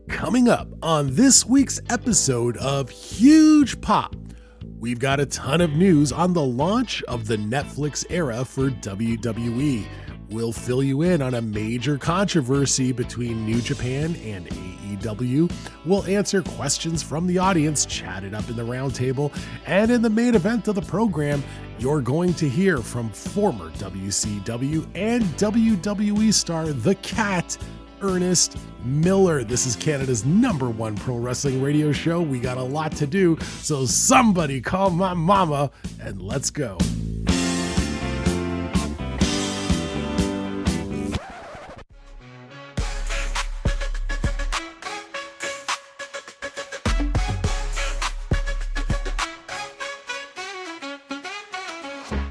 Coming up on this week's episode of Huge Pop, we've got a ton of news on the launch of the Netflix era for WWE. We'll fill you in on a major controversy between New Japan and AEW. We'll answer questions from the audience chatted up in the roundtable. And in the main event of the program, you're going to hear from former WCW and WWE star The Cat, Ernest Miller. This is Canada's #1 pro wrestling radio show. We got a lot to do, so somebody call my mama and let's go.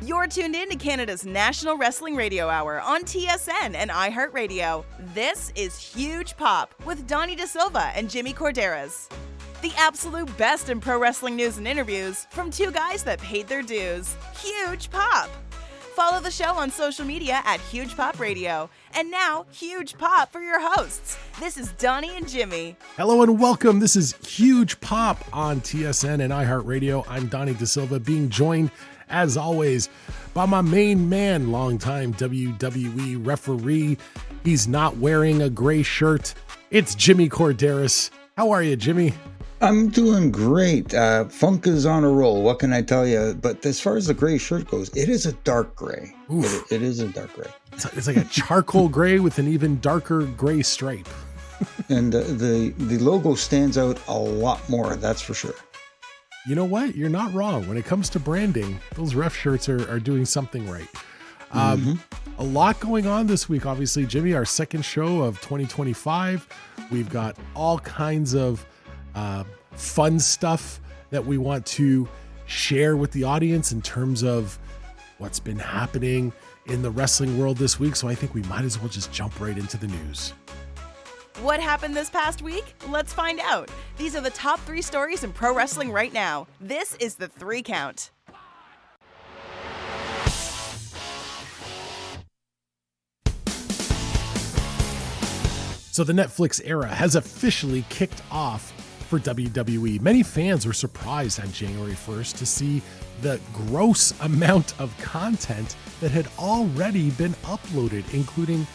You're tuned in to Canada's National Wrestling Radio Hour on TSN and iHeartRadio. This is Huge Pop with Donnie DaSilva and Jimmy Korderas. The absolute best in pro wrestling news and interviews from two guys that paid their dues. Huge Pop! Follow the show on social media at Huge Pop Radio. And now, Huge Pop for your hosts. This is Donnie and Jimmy. Hello and welcome. This is Huge Pop on TSN and iHeartRadio. I'm Donnie DaSilva, being joined as always, by my main man, longtime WWE referee. He's not wearing a gray shirt. It's Jimmy Korderas. How are you, Jimmy? I'm doing great. Funk is on a roll. What can I tell you? But as far as the gray shirt goes, it is a dark gray. It is a dark gray. It's like a charcoal gray with an even darker gray stripe. And the logo stands out a lot more, that's for sure. You know what? You're not wrong. When it comes to branding, those ref shirts are doing something right. A lot going on this week, obviously, Jimmy, our second show of 2025. We've got all kinds of fun stuff that we want to share with the audience in terms of what's been happening in the wrestling world this week. So I think we might as well just jump right into the news. What happened this past week? Let's find out. These are the top 3 stories in pro wrestling right now. This is the 3 Count. So the Netflix era has officially kicked off for WWE. Many fans were surprised on January 1st to see the gross amount of content that had already been uploaded, including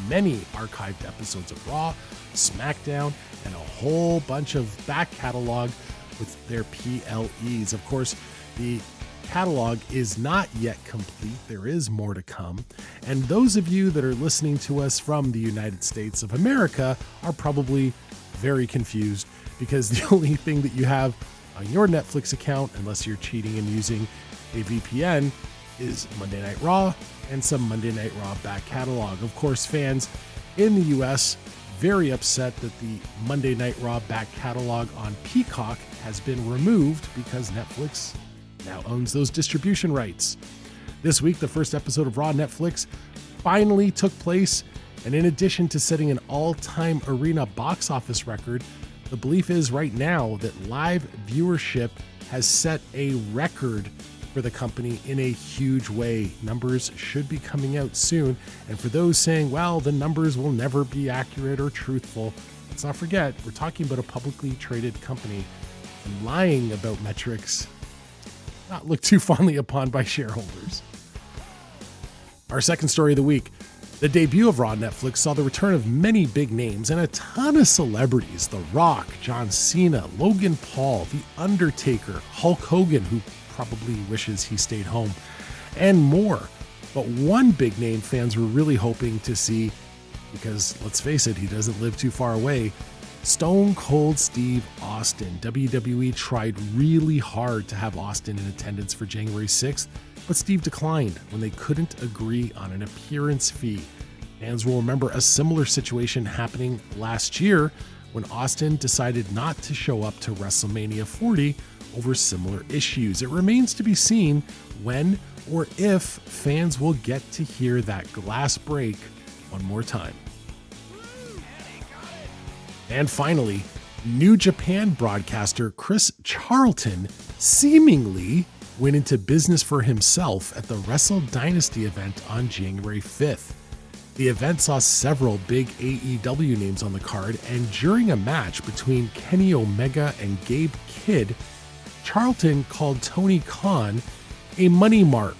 many archived episodes of Raw, SmackDown, and a whole bunch of back catalog with their PLEs. Of course, the catalog is not yet complete. There is more to come. And those of you that are listening to us from the United States of America are probably very confused because the only thing that you have on your Netflix account, unless you're cheating and using a VPN, is Monday Night Raw and some Monday Night Raw back catalog. Of course, fans in the US very upset that the Monday Night Raw back catalog on Peacock has been removed because Netflix now owns those distribution rights. This week, the first episode of Raw Netflix finally took place, and in addition to setting an all-time arena box office record, the belief is right now that live viewership has set a record for the company in a huge way. Numbers should be coming out soon. And for those saying, well, the numbers will never be accurate or truthful, let's not forget, we're talking about a publicly traded company, and lying about metrics not looked too fondly upon by shareholders. Our second story of the week. The debut of Raw Netflix saw the return of many big names and a ton of celebrities. The Rock, John Cena, Logan Paul, The Undertaker, Hulk Hogan, who probably wishes he stayed home, and more. But one big name fans were really hoping to see, because let's face it, he doesn't live too far away, Stone Cold Steve Austin. WWE tried really hard to have Austin in attendance for January 6th, but Steve declined when they couldn't agree on an appearance fee. Fans will remember a similar situation happening last year when Austin decided not to show up to WrestleMania 40 over similar issues. It remains to be seen when or if fans will get to hear that glass break one more time. And finally, New Japan broadcaster Chris Charlton seemingly went into business for himself at the Wrestle Dynasty event on January 5th. The event saw several big AEW names on the card, and during a match between Kenny Omega and Gabe Kidd, Charlton called Tony Khan a money mark,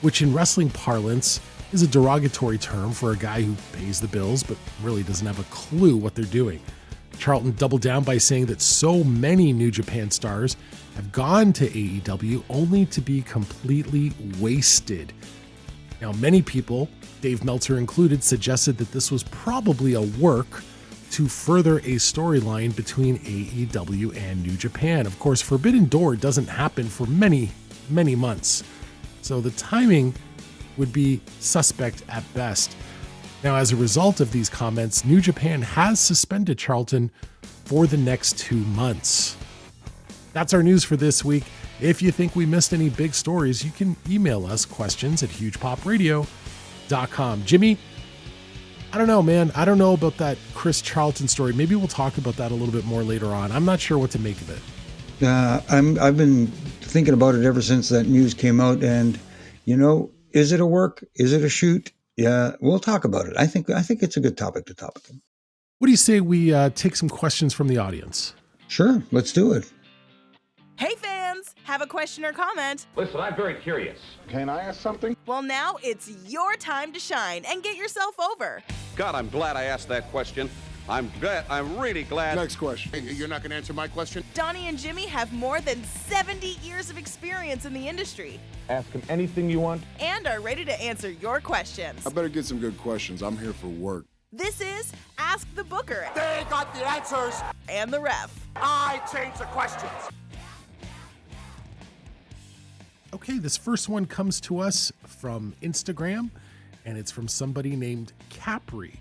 which in wrestling parlance is a derogatory term for a guy who pays the bills but really doesn't have a clue what they're doing. Charlton doubled down by saying that so many New Japan stars have gone to AEW only to be completely wasted. Now, many people, Dave Meltzer included, suggested that this was probably a work to further a storyline between AEW and New Japan. Of course, Forbidden Door doesn't happen for many, many months, so the timing would be suspect at best. Now, as a result of these comments, New Japan has suspended Charlton for the next 2 months. That's our news for this week. If you think we missed any big stories, you can email us questions@hugepopradio.com. Jimmy, I don't know, man. I don't know about that Chris Charlton story. Maybe we'll talk about that a little bit more later on. I'm not sure what to make of it. I've been thinking about it ever since that news came out, and is it a work? Is it a shoot? Yeah, we'll talk about it. I think it's a good topic to talk about. What do you say we take some questions from the audience? Sure, let's do it. Hey fans, have a question or comment? Listen, I'm very curious. Can I ask something? Well, now it's your time to shine and get yourself over. God, I'm glad I asked that question. I'm really glad. Next question. Hey, you're not going to answer my question? Donnie and Jimmy have more than 70 years of experience in the industry Ask him anything you want. and are ready to answer your questions. I better get some good questions. I'm here for work. This is Ask the Booker They got the answers. and the Ref. I change the questions. Okay, this first one comes to us from Instagram, and it's from somebody named Capri.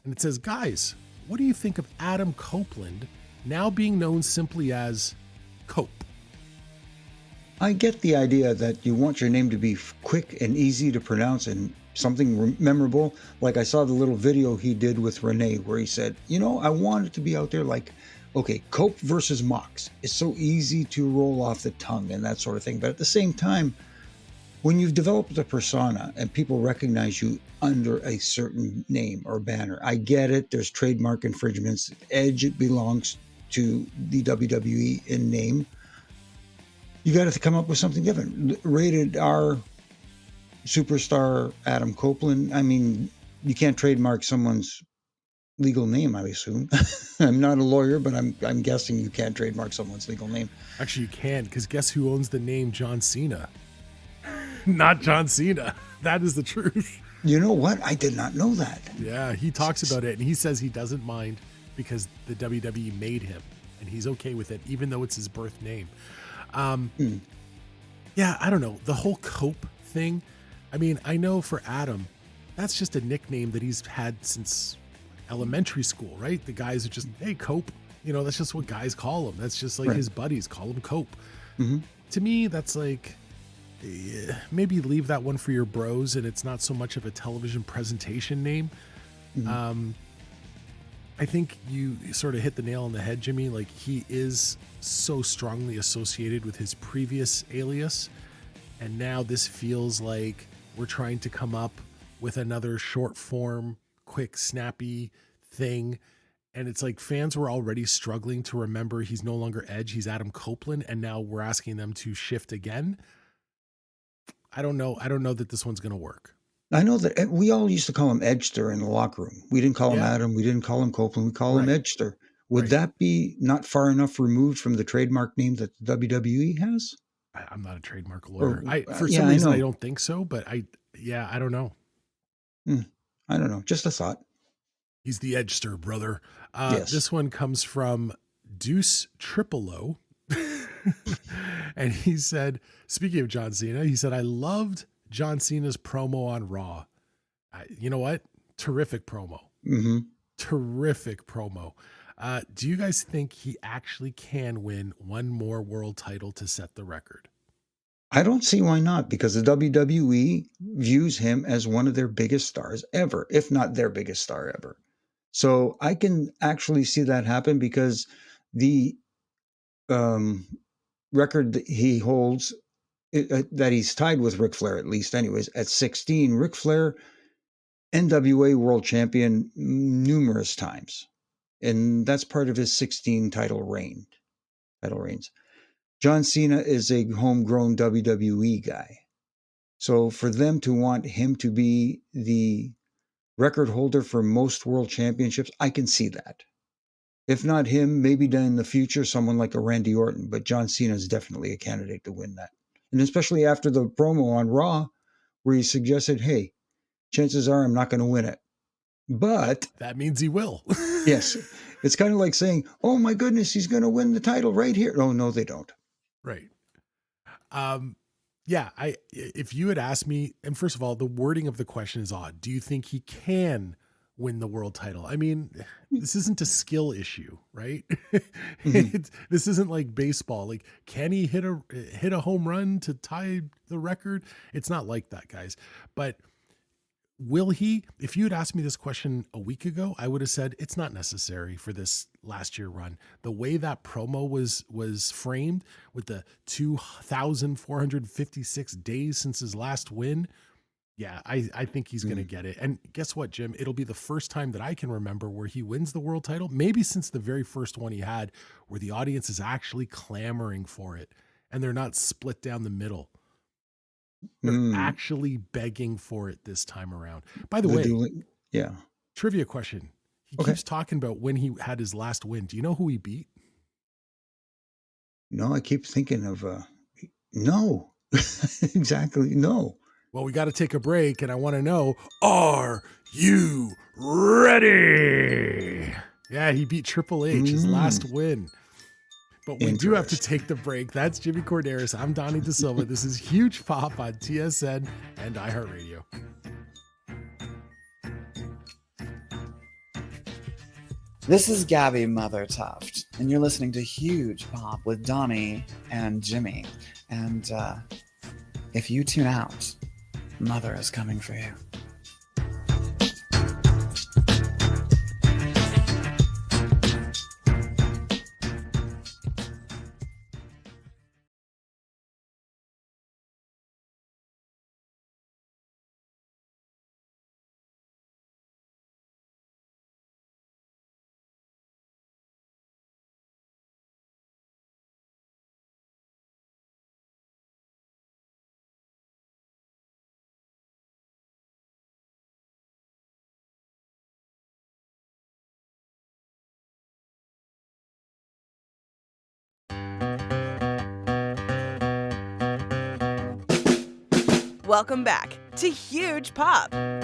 And it says, guys, what do you think of Adam Copeland now being known simply as Cope? I get the idea that you want your name to be quick and easy to pronounce and something memorable. Like I saw the little video he did with Renee where he said, I want it to be out there like, okay, Cope versus Mox. It's so easy to roll off the tongue and that sort of thing. But at the same time, when you've developed a persona and people recognize you under a certain name or banner, I get it. There's trademark infringements. Edge belongs to the WWE in name. You got to come up with something different. Rated R superstar Adam Copeland. I mean, you can't trademark someone's legal name, I assume. I'm not a lawyer, but I'm guessing you can't trademark someone's legal name. Actually, you can, because guess who owns the name John Cena? Not John Cena. That is the truth. You know what? I did not know that. Yeah, he talks about it, and he says he doesn't mind because the WWE made him, and he's okay with it, even though it's his birth name. Yeah, I don't know. The whole Cope thing, I mean, I know for Adam, that's just a nickname that he's had since elementary school, right? The guys are just, hey, Cope. That's just what guys call him. That's just like his buddies call him Cope. Mm-hmm. To me, that's like, maybe leave that one for your bros, and it's not so much of a television presentation name. Mm-hmm. I think you sort of hit the nail on the head, Jimmy. Like, he is so strongly associated with his previous alias, and now this feels like we're trying to come up with another short form, quick, snappy thing. And it's like fans were already struggling to remember he's no longer Edge, he's Adam Copeland, and now we're asking them to shift again. I don't know that this one's going to work. I know that we all used to call him Edgester in the locker room. We didn't call him Adam. We didn't call him Copeland. We call him Edgester. Would that be not far enough removed from the trademark name that the WWE has? I'm not a trademark lawyer. For some reason, I don't think so, but I don't know. I don't know. Just a thought. He's the Edgester, brother. Yes. This one comes from Deuce Tripolo. And he said, speaking of John Cena, he said, I loved John Cena's promo on Raw. You know what? Terrific promo. Mm-hmm. Terrific promo. Do you guys think he actually can win one more world title to set the record? I don't see why not, because the WWE views him as one of their biggest stars ever, if not their biggest star ever. So I can actually see that happen, because the record that he holds that he's tied with Ric Flair, at least anyways, at 16. Ric Flair, NWA world champion numerous times. And that's part of his 16 title reigns. John Cena is a homegrown WWE guy. So for them to want him to be the record holder for most world championships, I can see that. If not him, maybe in the future, someone like a Randy Orton, but John Cena is definitely a candidate to win that. And especially after the promo on Raw, where he suggested, hey, chances are I'm not going to win it. But that means he will. Yes. It's kind of like saying, oh my goodness, he's going to win the title right here. Oh, no, they don't. Right. Yeah, if you had asked me, and first of all, the wording of the question is odd. Do you think he can win the world title? I mean, this isn't a skill issue, right? This isn't like baseball. Like, can he hit a home run to tie the record? It's not like that, guys. But will he? If you had asked me this question a week ago, I would have said it's not necessary for this last year run. The way that promo was framed with the 2,456 days since his last win, yeah, I think he's going to get it. And guess what, Jim? It'll be the first time that I can remember where he wins the world title, maybe since the very first one he had, where the audience is actually clamoring for it and they're not split down the middle. They're actually begging for it this time around. By the way, trivia question. He keeps talking about when he had his last win. Do you know who he beat? No, I keep thinking of, no, exactly. No. Well, we got to take a break and I want to know, are you ready? Yeah, he beat Triple H, his last win. But we do have to take the break. That's Jimmy Korderas. I'm Donnie DaSilva. This is Huge Pop on TSN and iHeartRadio. This is Gabby Mothertuft, and you're listening to Huge Pop with Donnie and Jimmy. And if you tune out, Mother is coming for you. Welcome back to Huge Pop. We're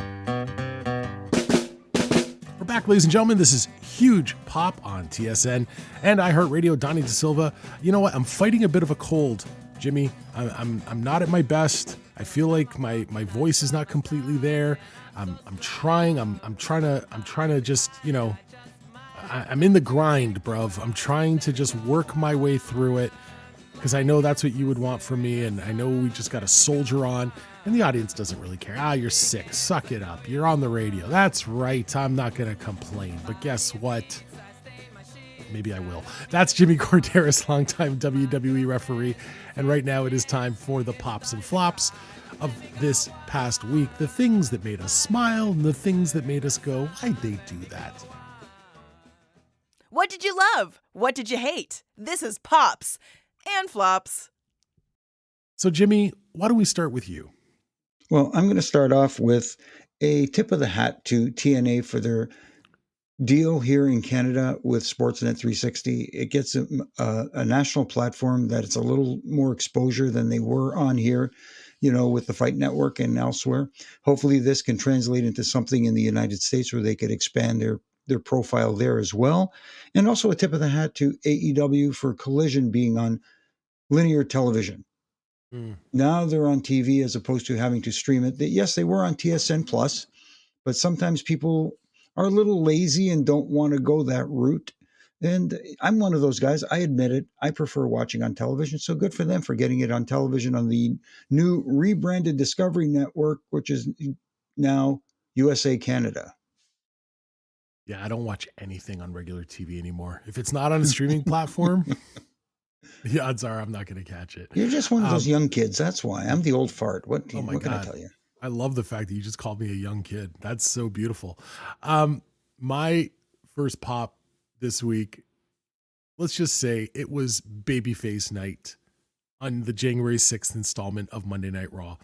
back, ladies and gentlemen. This is Huge Pop on TSN and iHeartRadio. Donnie DaSilva. You know what? I'm fighting a bit of a cold, Jimmy. I'm not at my best. I feel like my voice is not completely there. I'm trying to just, you know, I'm in the grind, bruv. I'm trying to just work my way through it because I know that's what you would want from me, and I know we just got to soldier on. And the audience doesn't really care. You're sick. Suck it up. You're on the radio. That's right. I'm not going to complain. But guess what? Maybe I will. That's Jimmy Korderas, longtime WWE referee. And right now it is time for the pops and flops of this past week. The things that made us smile and the things that made us go, why'd they do that? What did you love? What did you hate? This is Pops and Flops. So, Jimmy, why don't we start with you? Well, I'm going to start off with a tip of the hat to TNA for their deal here in Canada with Sportsnet 360. It gets a national platform that it's a little more exposure than they were on here, you know, with the Fight Network and elsewhere. Hopefully this can translate into something in the United States where they could expand their profile there as well. And also a tip of the hat to AEW for Collision being on linear television. Now they're on TV as opposed to having to stream it. Yes, they were on TSN Plus, but sometimes people are a little lazy and don't want to go that route. And I'm one of those guys. I admit it. I prefer watching on television. So good for them for getting it on television on the new rebranded Discovery Network, which is now USA Canada. Yeah, I don't watch anything on regular TV anymore. If it's not on a streaming platform, The odds are I'm not going to catch it. You're just one of those young kids. That's why. I'm the old fart. What Oh my what can I God. tell you? I love the fact that you just called me a young kid. That's so beautiful. My first pop this week, let's just say it was Babyface night on the January 6th installment of Monday Night Raw.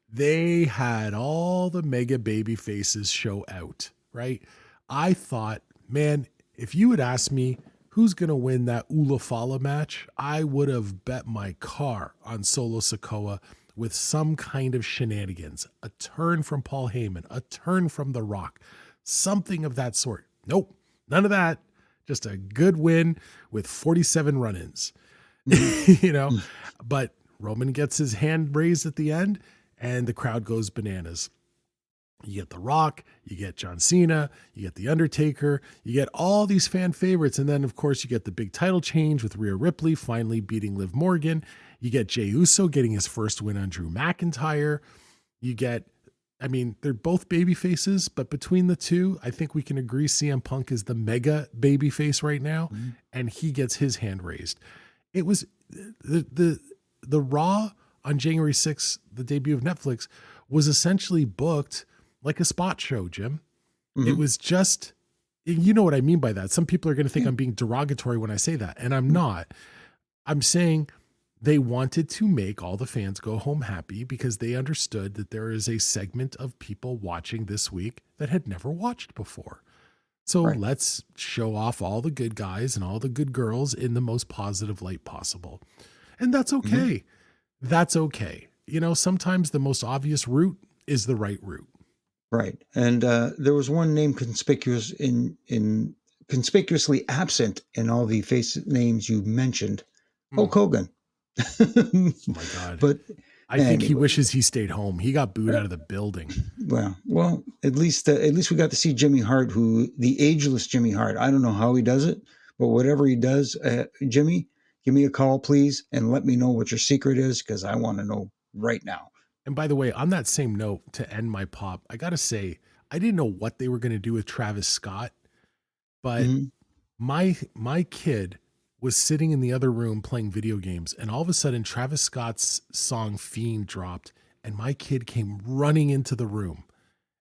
They had all the mega baby faces show out, right? I thought, man, if you had asked me who's going to win that Ula Fala match, I would have bet my car on Solo Sikoa with some kind of shenanigans, a turn from Paul Heyman, a turn from The Rock, something of that sort. Nope, none of that. Just a good win with 47 run-ins, but Roman gets his hand raised at the end and the crowd goes bananas. You get The Rock, you get John Cena, you get The Undertaker, you get all these fan favorites. And then, of course, you get the big title change with Rhea Ripley finally beating Liv Morgan. You get Jey Uso getting his first win on Drew McIntyre. You get, they're both baby faces, but between the two, I think we can agree CM Punk is the mega baby face right now, and he gets his hand raised. It was the Raw on January 6th, the debut of Netflix, was essentially booked like a spot show, Jim. Mm-hmm. It was just, you know what I mean by that. Some people are going to think I'm being derogatory when I say that, and I'm not. I'm saying they wanted to make all the fans go home happy because they understood that there is a segment of people watching this week that had never watched before. So let's show off all the good guys and all the good girls in the most positive light possible. And that's okay. Mm-hmm. That's okay. Sometimes the most obvious route is the right route. Right. And there was one name conspicuously absent in all the face names you mentioned. Hulk Hogan. Oh my God. But I think he wishes he stayed home. He got booed out of the building. Well, at least we got to see Jimmy Hart, the ageless Jimmy Hart. I don't know how he does it, but whatever he does, Jimmy, give me a call, please, and let me know what your secret is, because I want to know right now. And by the way, on that same note, to end my pop, I got to say, I didn't know what they were going to do with Travis Scott, but my kid was sitting in the other room playing video games, and all of a sudden Travis Scott's song Fiend dropped, and my kid came running into the room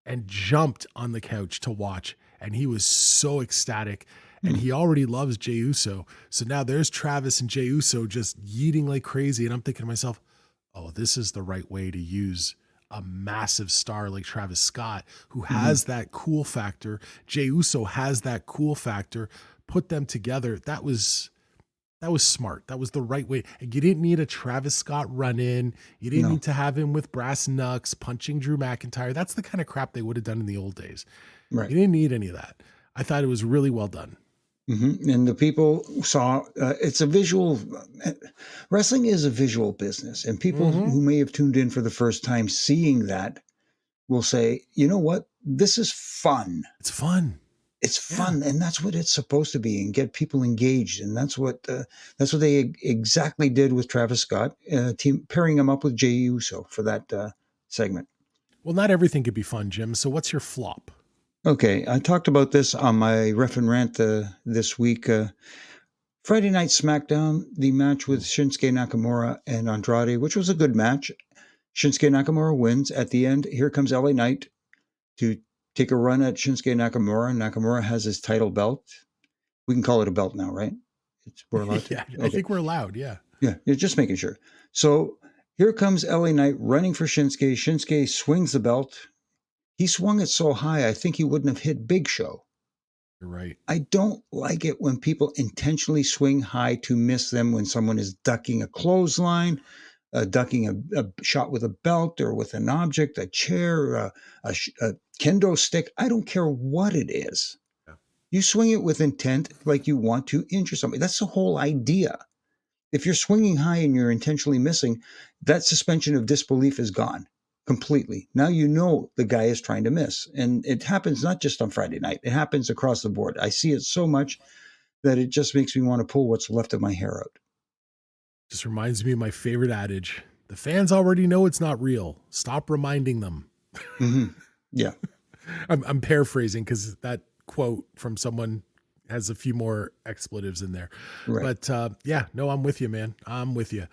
and jumped on the couch to watch, and he was so ecstatic, and he already loves Jey Uso. So now there's Travis and Jey Uso just yeeting like crazy, and I'm thinking to myself, oh, this is the right way to use a massive star like Travis Scott, who has that cool factor. Jey Uso has that cool factor. Put them together. That was smart. That was the right way. And you didn't need a Travis Scott run in. You didn't need to have him with brass knucks punching Drew McIntyre. That's the kind of crap they would have done in the old days. Right. You didn't need any of that. I thought it was really well done. Mm-hmm. And the people saw it's a visual. Wrestling is a visual business, and people who may have tuned in for the first time seeing that will say, "You know what? This is fun. It's fun. It's fun, and that's what it's supposed to be, and get people engaged. And that's what they exactly did with Travis Scott, pairing him up with Jey Uso for that segment. Well, not everything could be fun, Jim. So what's your flop? Okay, I talked about this on my Ref and Rant this week. Friday Night SmackDown, the match with Shinsuke Nakamura and Andrade, which was a good match. Shinsuke Nakamura wins. At the end, here comes LA Knight to take a run at Shinsuke Nakamura. Nakamura has his title belt. We can call it a belt now, right? We're allowed to? Yeah, I think we're allowed, yeah. Yeah, just making sure. So here comes LA Knight running for Shinsuke. Shinsuke swings the belt. He swung it so high, I think he wouldn't have hit Big Show. You're right. I don't like it when people intentionally swing high to miss them when someone is ducking a clothesline, ducking a shot with a belt or with an object, a chair, a kendo stick. I don't care what it is. Yeah. You swing it with intent, like you want to injure somebody. That's the whole idea. If you're swinging high and you're intentionally missing, that suspension of disbelief is gone. Completely. Now you know the guy is trying to miss. And it happens not just on Friday night. It happens across the board. I see it so much that it just makes me want to pull what's left of my hair out. Just reminds me of my favorite adage. The fans already know it's not real. Stop reminding them. Mm-hmm. Yeah. I'm paraphrasing because that quote from someone has a few more expletives in there. Right. But yeah, no, I'm with you, man. I'm with you.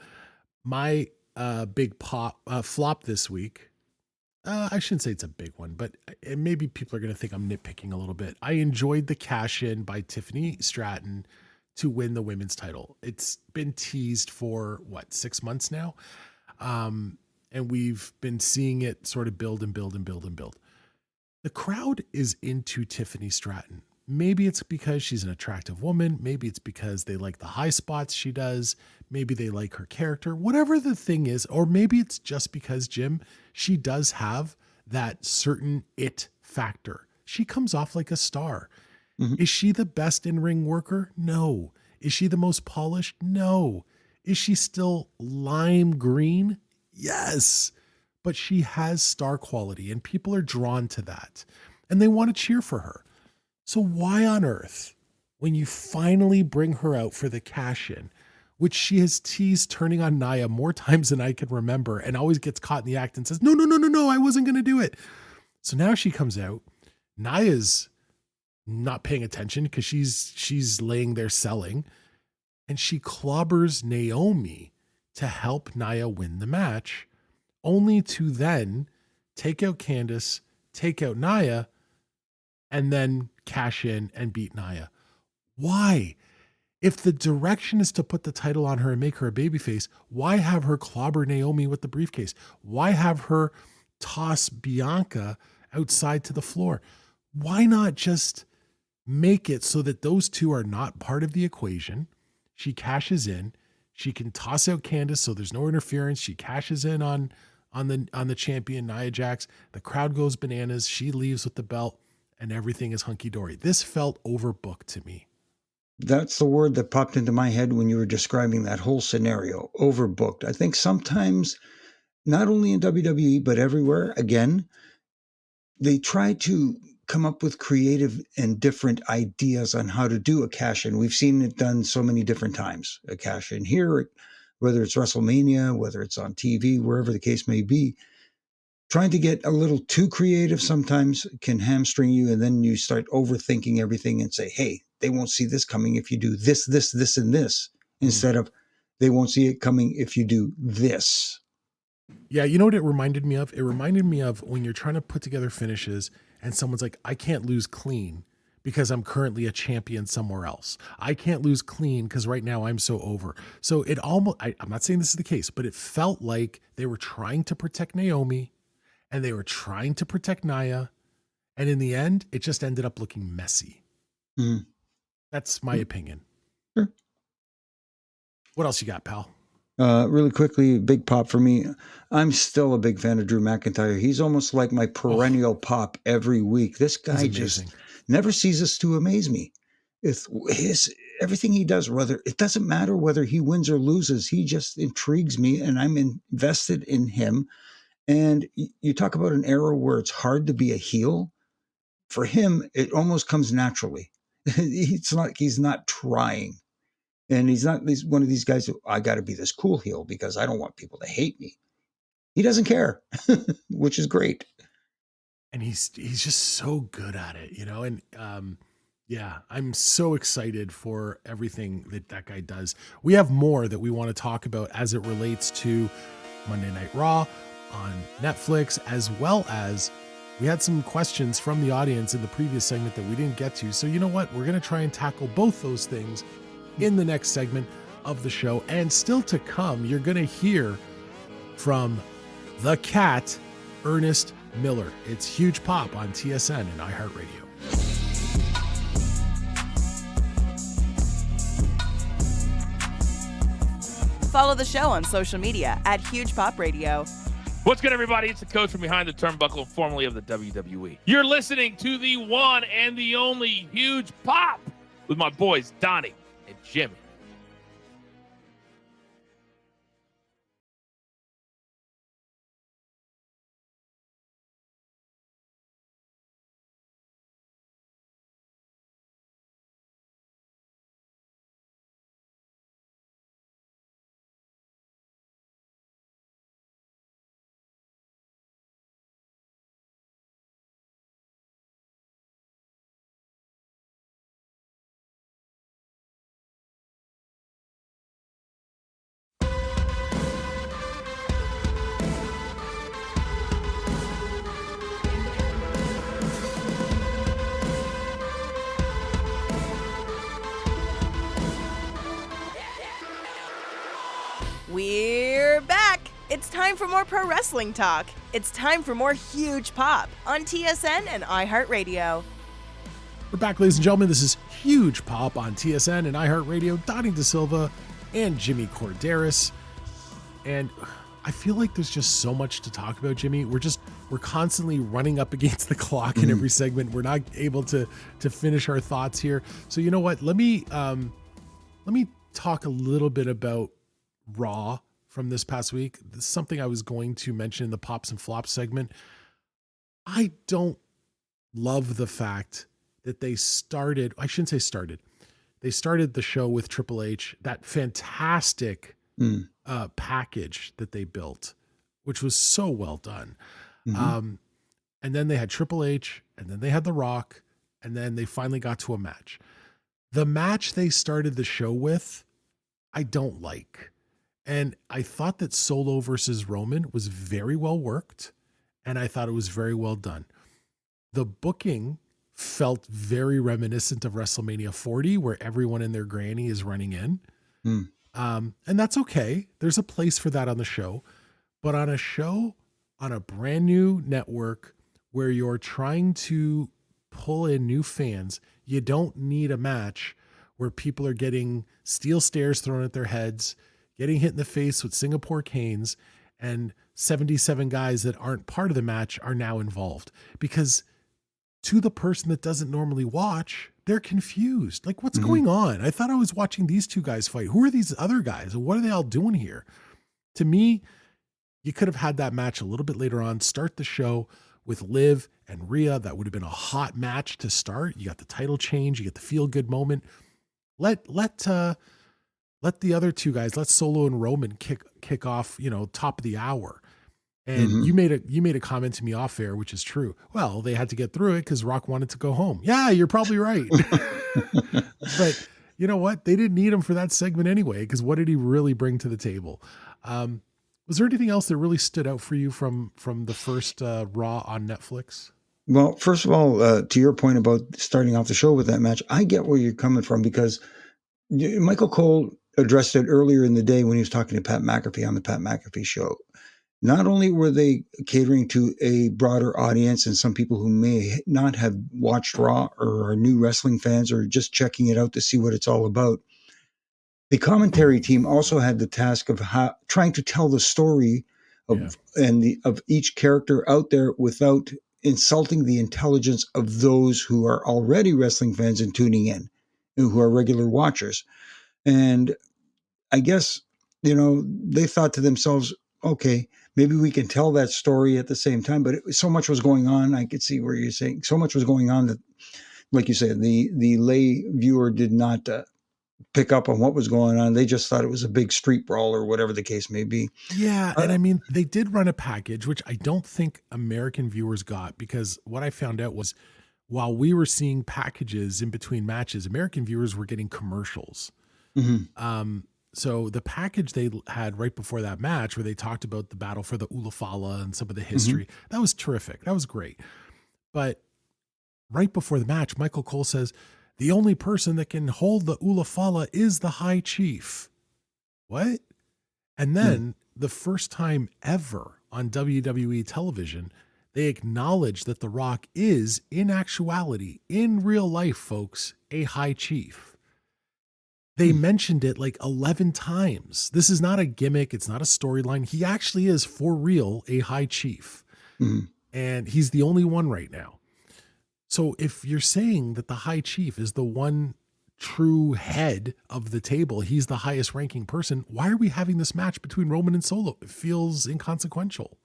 My big flop this week. I shouldn't say it's a big one, but maybe people are going to think I'm nitpicking a little bit. I enjoyed the cash in by Tiffany Stratton to win the women's title. It's been teased for 6 months now. And we've been seeing it sort of build and build and build and build. The crowd is into Tiffany Stratton. Maybe it's because she's an attractive woman. Maybe it's because they like the high spots she does. Maybe they like her character, whatever the thing is. Or maybe it's just because, Jim, she does have that certain it factor. She comes off like a star. Mm-hmm. Is she the best in-ring worker? No. Is she the most polished? No. Is she still lime green? Yes. But she has star quality and people are drawn to that and they want to cheer for her. So why on earth, when you finally bring her out for the cash-in, which she has teased turning on Nia more times than I can remember and always gets caught in the act and says, no, I wasn't going to do it. So now she comes out. Nia's not paying attention because she's laying there selling. And she clobbers Naomi to help Nia win the match, only to then take out Candice, take out Nia, and then cash in and beat Nia. Why? If the direction is to put the title on her and make her a babyface, why have her clobber Naomi with the briefcase? Why have her toss Bianca outside to the floor? Why not just make it so that those two are not part of the equation? She cashes in. She can toss out Candice so there's no interference. She cashes in on the champion, Nia Jax. The crowd goes bananas. She leaves with the belt and everything is hunky-dory. This felt overbooked to me. That's the word that popped into my head when you were describing that whole scenario, overbooked. I think sometimes, not only in WWE, but everywhere, again, they try to come up with creative and different ideas on how to do a cash-in. We've seen it done so many different times. A cash-in here, whether it's WrestleMania, whether it's on TV, wherever the case may be. Trying to get a little too creative sometimes can hamstring you, and then you start overthinking everything and say, hey, they won't see this coming if you do this, and this, instead of they won't see it coming if you do this. Yeah, you know what it reminded me of? It reminded me of when you're trying to put together finishes and someone's like, I can't lose clean because I'm currently a champion somewhere else. I can't lose clean because right now I'm so over. So it almost, I'm not saying this is the case, but it felt like they were trying to protect Naomi and they were trying to protect Nia. And in the end, it just ended up looking messy. Mm. That's my opinion. Sure. What else you got, pal? Really quickly, big pop for me. I'm still a big fan of Drew McIntyre. He's almost like my perennial pop every week. This guy just never ceases to amaze me. Everything he does, it doesn't matter whether he wins or loses, he just intrigues me and I'm invested in him. And you talk about an era where it's hard to be a heel. For him, it almost comes naturally. He's not trying. And he's one of these guys who, I got to be this cool heel because I don't want people to hate me. He doesn't care, which is great. And he's just so good at it, you know? And yeah, I'm so excited for everything that guy does. We have more that we want to talk about as it relates to Monday Night Raw on Netflix, as well as we had some questions from the audience in the previous segment that we didn't get to. So you know what? We're going to try and tackle both those things in the next segment of the show. And still to come, you're going to hear from the cat, Ernest Miller. It's Huge Pop on TSN and iHeartRadio. Follow the show on social media at Huge Pop Radio. What's good, everybody? It's the coach from behind the turnbuckle, formerly of the WWE. You're listening to the one and the only Huge Pop with my boys, Donnie and Jimmy. We're back! It's time for more pro wrestling talk. It's time for more Huge Pop on TSN and iHeartRadio. We're back, ladies and gentlemen. This is Huge Pop on TSN and iHeartRadio. Donnie DaSilva and Jimmy Korderas. And I feel like there's just so much to talk about, Jimmy. We're constantly running up against the clock in every segment. We're not able to finish our thoughts here. So you know what? Let me talk a little bit about Raw from this past week. This is something I was going to mention in the Pops and Flops segment. I don't love the fact that they started the show with Triple H, that fantastic package that they built, which was so well done. And then they had Triple H, and then they had The Rock, and then they finally got to a match. The match they started the show with, I don't like. And I thought that Solo versus Roman was very well worked, and I thought it was very well done. The booking felt very reminiscent of WrestleMania 40, where everyone and their granny is running in. And that's okay. There's a place for that on the show. But on a show, on a brand new network where you're trying to pull in new fans, you don't need a match where people are getting steel stairs thrown at their heads, getting hit in the face with Singapore canes, and 77 guys that aren't part of the match are now involved. Because to the person that doesn't normally watch, they're confused. Like, what's going on? I thought I was watching these two guys fight. Who are these other guys? And what are they all doing here? To me, you could have had that match a little bit later on, start the show with Liv and Rhea. That would have been a hot match to start. You got the title change, you get the feel good moment. Let the other two guys, let Solo and Roman kick off, top of the hour. And you made a comment to me off air, which is true. Well, they had to get through it because Rock wanted to go home. Yeah, you're probably right. But you know what? They didn't need him for that segment anyway, because what did he really bring to the table? Was there anything else that really stood out for you from the first Raw on Netflix? Well, first of all, to your point about starting off the show with that match, I get where you're coming from, because Michael Cole addressed it earlier in the day when he was talking to Pat McAfee on the Pat McAfee show. Not only were they catering to a broader audience and some people who may not have watched Raw or are new wrestling fans or just checking it out to see what it's all about, the commentary team also had the task of trying to tell the story of each character out there without insulting the intelligence of those who are already wrestling fans and tuning in, and who are regular watchers. And I guess, they thought to themselves, okay, maybe we can tell that story at the same time. But so much was going on. I could see where you're saying so much was going on that, like you said, the lay viewer did not pick up on what was going on. They just thought it was a big street brawl or whatever the case may be. Yeah. And I mean, they did run a package, which I don't think American viewers got, because what I found out was while we were seeing packages in between matches, American viewers were getting commercials. So the package they had right before that match, where they talked about the battle for the Ulafala and some of the history, that was terrific. That was great. But right before the match, Michael Cole says, the only person that can hold the Ulafala is the High Chief. What? And then the first time ever on WWE television, they acknowledge that The Rock is, in actuality, in real life, folks, a High Chief. They mentioned it like 11 times. This is not a gimmick. It's not a storyline. He actually is, for real, a High Chief. And he's the only one right now. So if you're saying that the High Chief is the one true head of the table, he's the highest ranking person, why are we having this match between Roman and Solo? It feels inconsequential.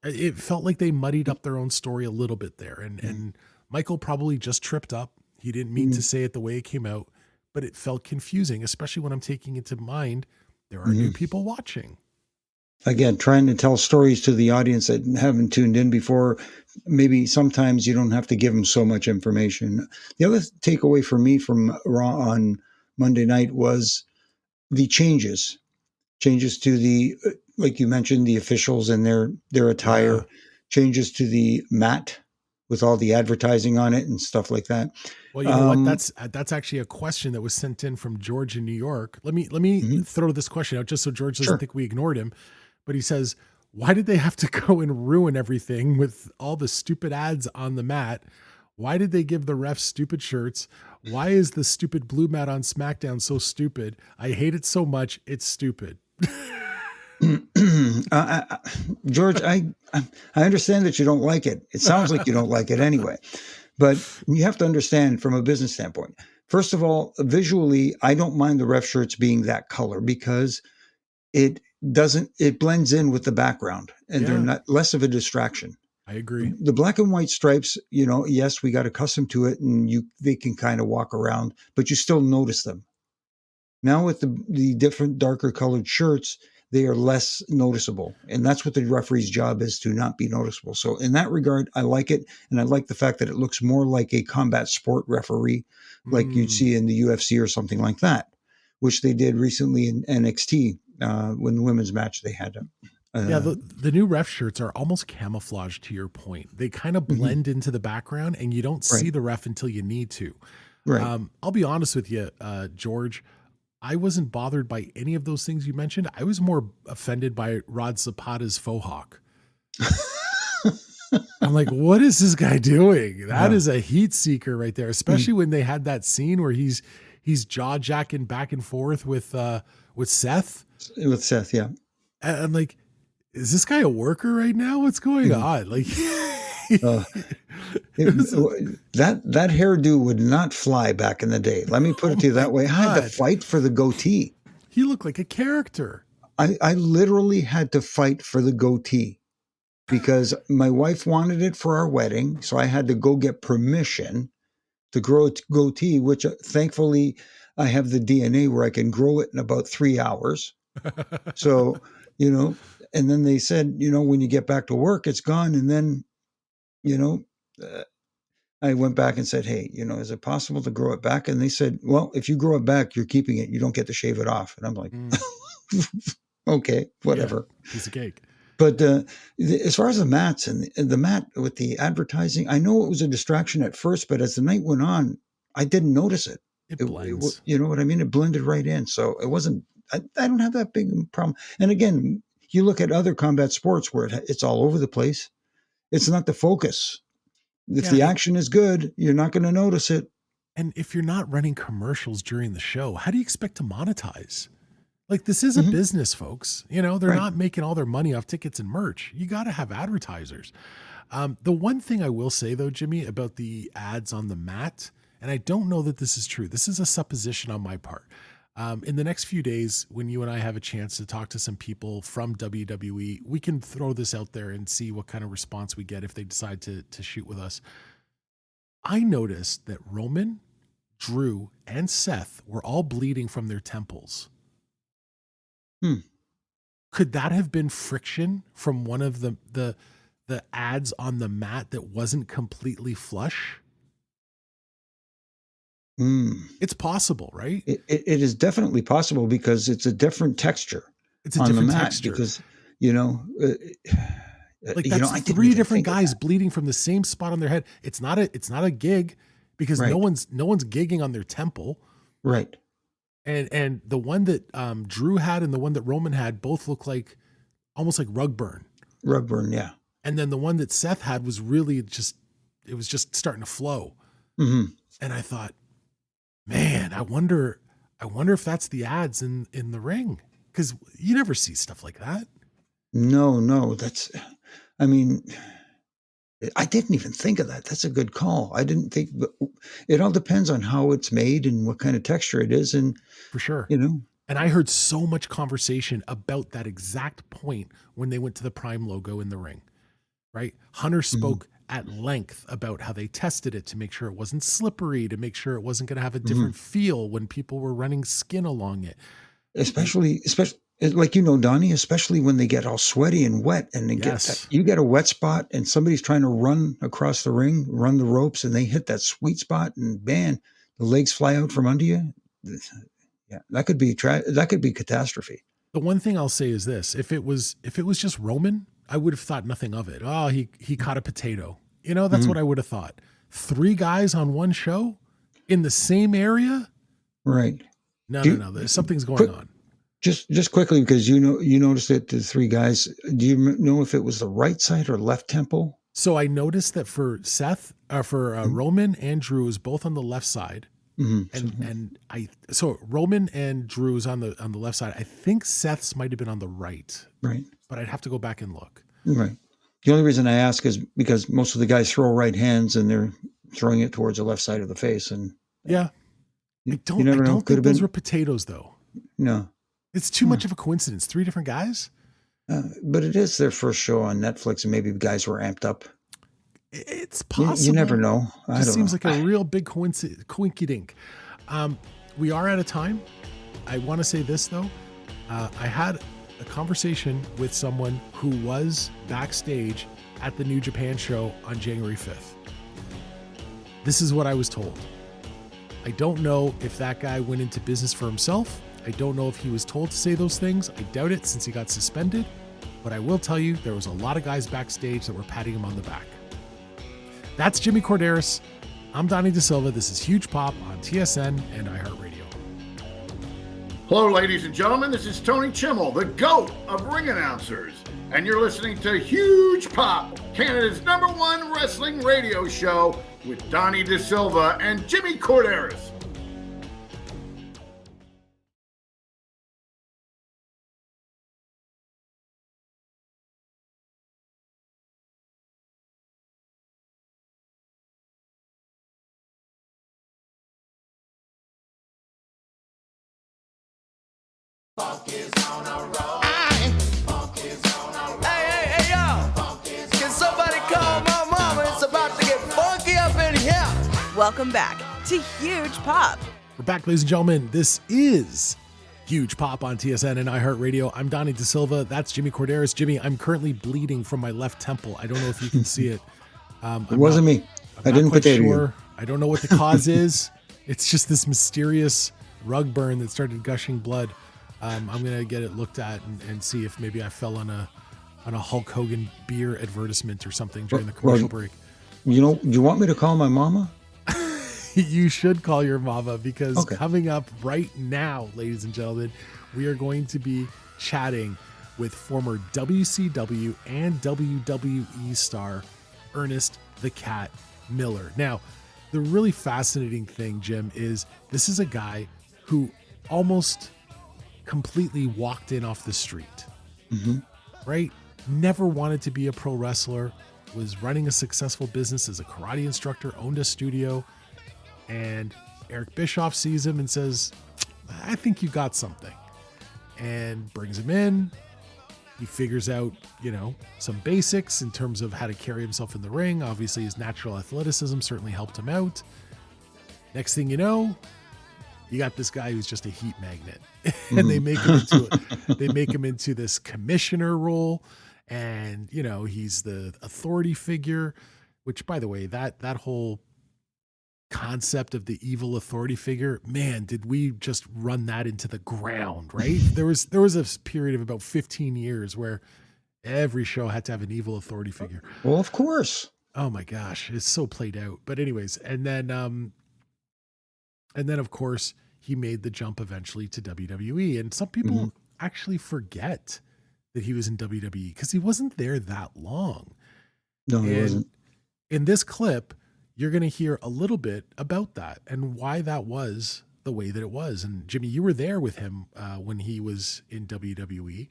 It felt like they muddied up their own story a little bit there. And Michael probably just tripped up. He didn't mean to say it the way it came out, but it felt confusing, especially when I'm taking into mind there are new people watching. Again, trying to tell stories to the audience that haven't tuned in before. Maybe sometimes you don't have to give them so much information. The other takeaway for me from Raw on Monday night was the changes to the, like you mentioned, the officials and their attire, changes to the mat with all the advertising on it and stuff like that. Well, you know what? That's actually a question that was sent in from George in New York. Let me throw this question out just so George doesn't think we ignored him. But he says, why did they have to go and ruin everything with all the stupid ads on the mat? Why did they give the refs stupid shirts? Why is the stupid blue mat on SmackDown so stupid? I hate it so much. It's stupid. George, I understand that you don't like it. It sounds like you don't like it anyway. But you have to understand from a business standpoint. First of all, visually, I don't mind the ref shirts being that color because it blends in with the background and they're not less of a distraction. I agree. The black and white stripes, yes, we got accustomed to it and they can kind of walk around, but you still notice them. Now with the different darker colored shirts, they are less noticeable. And that's what the referee's job is, to not be noticeable. So in that regard, I like it. And I like the fact that it looks more like a combat sport referee, like you'd see in the UFC or something like that, which they did recently in NXT when the women's match they had. The new ref shirts are almost camouflaged, to your point. They kind of blend into the background and you don't see the ref until you need to. Right. I'll be honest with you, George. I wasn't bothered by any of those things you mentioned. I was more offended by Rod Zapata's faux hawk. I'm like, what is this guy doing? That is a heat seeker right there, especially when they had that scene where he's jaw jacking back and forth with Seth. With Seth, yeah. And I'm like, is this guy a worker right now? What's going on? Like, that hairdo would not fly back in the day. Let me put it to you that way. I had to fight for the goatee. He looked like a character. I literally had to fight for the goatee because my wife wanted it for our wedding. So I had to go get permission to grow a goatee, which thankfully I have the DNA where I can grow it in about 3 hours. So, and then they said, when you get back to work, it's gone. And then, I went back and said, hey, is it possible to grow it back? And they said, well, if you grow it back, you're keeping it. You don't get to shave it off. And I'm like, okay, whatever. Yeah, piece of cake. But as far as the mats and the mat with the advertising, I know it was a distraction at first, but as the night went on, I didn't notice it. It blends. You know what I mean? It blended right in. So it wasn't, I don't have that big problem. And again, you look at other combat sports where it's all over the place. It's not the focus. If the action is good, you're not going to notice it. And if you're not running commercials during the show, how do you expect to monetize? Like, this is a business, folks. They're not making all their money off tickets and merch. You got to have advertisers. The one thing I will say, though, Jimmy, about the ads on the mat, and I don't know that this is true. This is a supposition on my part. In the next few days, when you and I have a chance to talk to some people from WWE, we can throw this out there and see what kind of response we get if they decide to shoot with us. I noticed that Roman, Drew, and Seth were all bleeding from their temples. Could that have been friction from one of the ads on the mat that wasn't completely flush? It's possible, right? It is definitely possible because it's a different texture. It's a different texture because like that's three different guys bleeding from the same spot on their head. It's not a gig because no one's gigging on their temple, right? And the one that Drew had and the one that Roman had both look like almost like rug burn, yeah. And then the one that Seth had was really just starting to flow. And I thought, man, I wonder if that's the ads in the ring, because you never see stuff like that. No, I didn't even think of that. That's a good call. I didn't think, but it all depends on how it's made and what kind of texture it is. And for sure, And I heard so much conversation about that exact point when they went to the Prime logo in the ring, right? Hunter spoke at length about how they tested it to make sure it wasn't slippery, to make sure it wasn't going to have a different feel when people were running skin along it. Especially like, Donnie, especially when they get all sweaty and wet and they you get a wet spot and somebody's trying to run across the ring, run the ropes, and they hit that sweet spot and man, the legs fly out from under you. Yeah, that could be catastrophe. The one thing I'll say is this: if it was just Roman, I would have thought nothing of it. Oh, he caught a potato. That's what I would have thought. 3 guys on one show, In the same area? Right. No. There's something's going on. Just quickly, because you noticed that the three guys. Do you know if it was the right side or left temple? So I noticed that for Roman and Drew is both on the left side, so Roman and Drew is on the left side. I think Seth's might have been on the right, but I'd have to go back and look. Right. The only reason I ask is because most of the guys throw right hands and they're throwing it towards the left side of the face, and I don't think those were potatoes though. No. It's too much of a coincidence. 3 different guys? But it is their first show on Netflix, and maybe the guys were amped up. It's possible. You never know. It just seems like a real big coinky-dink. We are out of time. I want to say this, though. I had a conversation with someone who was backstage at the New Japan show on January 5th. This is what I was told. I don't know if that guy went into business for himself. I don't know if he was told to say those things. I doubt it since he got suspended. But I will tell you, there was a lot of guys backstage that were patting him on the back. That's Jimmy Korderas. I'm Donnie DaSilva. This is Huge Pop on TSN and iHeartRadio. Hello, ladies and gentlemen. This is Tony Chimmel, the GOAT of ring announcers. And you're listening to Huge Pop, Canada's #1 wrestling radio show with Donnie DaSilva and Jimmy Korderas. Hey, yo. Can somebody call my mama? It's about to get funky up in here. Welcome back to Huge Pop. We're back, ladies and gentlemen. This is Huge Pop on TSN and iHeartRadio. I'm Donnie DaSilva. That's Jimmy Korderas. Jimmy, I'm currently bleeding from my left temple. I don't know if you can see it. It wasn't me. I didn't potato you. I don't know what the cause is. It's just this mysterious rug burn that started gushing blood. I'm going to get it looked at and see if maybe I fell on a Hulk Hogan beer advertisement or something during the commercial break. You know, do you want me to call my mama? You should call your mama because coming up right now, ladies and gentlemen, we are going to be chatting with former WCW and WWE star Ernest the Cat Miller. Now, the really fascinating thing, Jim, is this is a guy who almost completely walked in off the street, right? Never wanted to be a pro wrestler, was running a successful business as a karate instructor, owned a studio, and Eric Bischoff sees him and says, I think you got something, and brings him in. He figures out, some basics in terms of how to carry himself in the ring. Obviously, his natural athleticism certainly helped him out. Next thing you know, you got this guy who's just a heat magnet, and they make him into this commissioner role, and he's the authority figure. Which, by the way, that whole concept of the evil authority figure, man, did we just run that into the ground, right? There was a period of about 15 years where every show had to have an evil authority figure. Well, of course. Oh my gosh, it's so played out. But anyways, and then of course he made the jump eventually to WWE, and some people actually forget that he was in WWE because he wasn't there that long. No, he wasn't. In this clip, you're going to hear a little bit about that and why that was the way that it was. And Jimmy, you were there with him when he was in WWE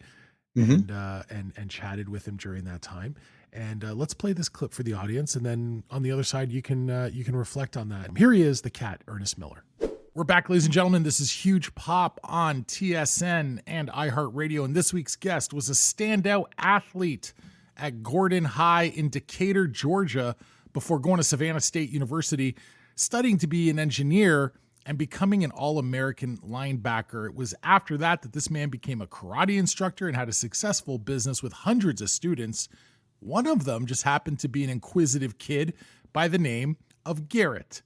and chatted with him during that time. And let's play this clip for the audience. And then on the other side, you can reflect on that. Here he is, the Cat, Ernest Miller. We're back, ladies and gentlemen. This is Huge Pop on TSN and iHeartRadio. And this week's guest was a standout athlete at Gordon High in Decatur, Georgia, before going to Savannah State University, studying to be an engineer and becoming an All-American linebacker. It was after that this man became a karate instructor and had a successful business with hundreds of students. One of them just happened to be an inquisitive kid by the name of Garrett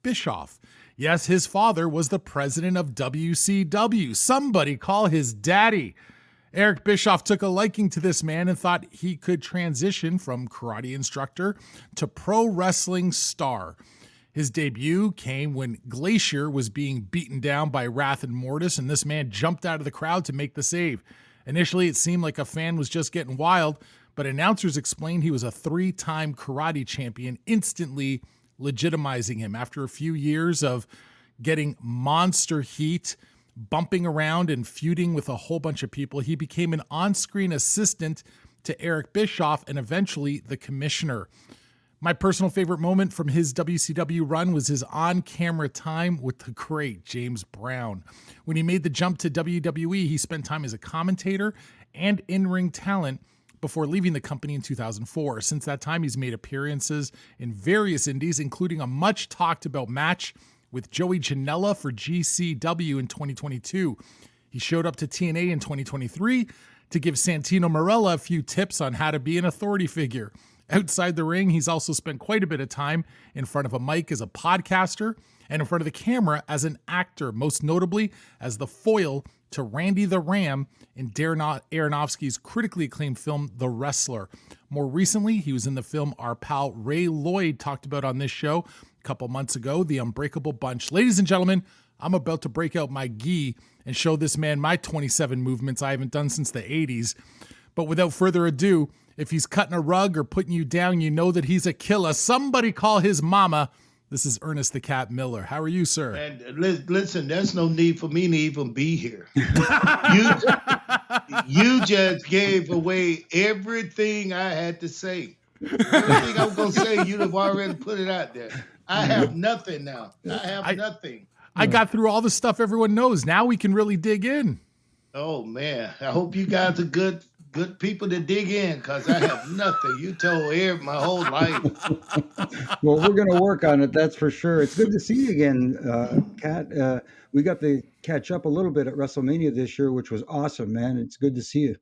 Bischoff. Yes, his father was the president of WCW. Somebody call his daddy. Eric Bischoff took a liking to this man and thought he could transition from karate instructor to pro wrestling star. His debut came when Glacier was being beaten down by Wrath and Mortis, and this man jumped out of the crowd to make the save. Initially, it seemed like a fan was just getting wild, but announcers explained he was a 3-time karate champion, instantly legitimizing him. After a few years of getting monster heat, bumping around and feuding with a whole bunch of people, he became an on-screen assistant to Eric Bischoff and eventually the commissioner. My personal favorite moment from his WCW run was his on-camera time with the great James Brown. When he made the jump to WWE, he spent time as a commentator and in-ring talent before leaving the company in 2004. Since that time, he's made appearances in various indies, including a much-talked-about match with Joey Janela for GCW in 2022. He showed up to TNA in 2023 to give Santino Marella a few tips on how to be an authority figure. Outside the ring, he's also spent quite a bit of time in front of a mic as a podcaster and in front of the camera as an actor, most notably as the foil to Randy the Ram in Darren Aronofsky's critically acclaimed film, The Wrestler. More recently, he was in the film our pal Ray Lloyd talked about on this show a couple months ago, The Unbreakable Bunch. Ladies and gentlemen, I'm about to break out my gi and show this man my 27 movements I haven't done since the 80s. But without further ado, if he's cutting a rug or putting you down, you know that he's a killer. Somebody call his mama. This is Ernest the Cat Miller. How are you, sir? And listen, there's no need for me to even be here. You just gave away everything I had to say. Everything I was going to say, you'd have already put it out there. I have nothing now. I have nothing. I got through all the stuff everyone knows. Now we can really dig in. Oh, man. I hope you guys are good people to dig in, because I have nothing. You told my whole life. Well, we're going to work on it, that's for sure. It's good to see you again, Kat. We got to catch up a little bit at WrestleMania this year, which was awesome, man. It's good to see you.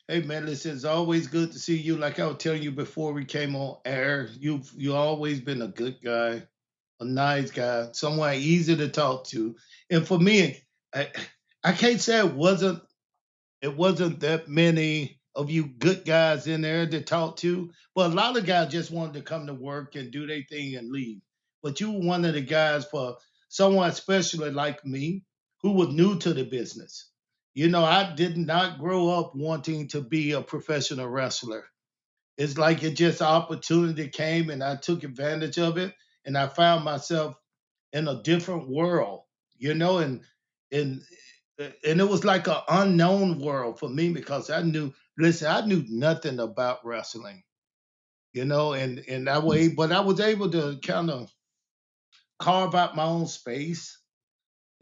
Hey, man, listen, it's always good to see you. Like I was telling you before we came on air, you've always been a good guy, a nice guy, someone easy to talk to. And for me, I can't say it wasn't that many of you good guys in there to talk to, but a lot of guys just wanted to come to work and do their thing and leave. But you were one of the guys for someone especially like me who was new to the business. You know, I did not grow up wanting to be a professional wrestler. It's like it just opportunity came and I took advantage of it, and I found myself in a different world, you know, and it was like an unknown world for me, because I knew nothing about wrestling, you know, and I was able to kind of carve out my own space.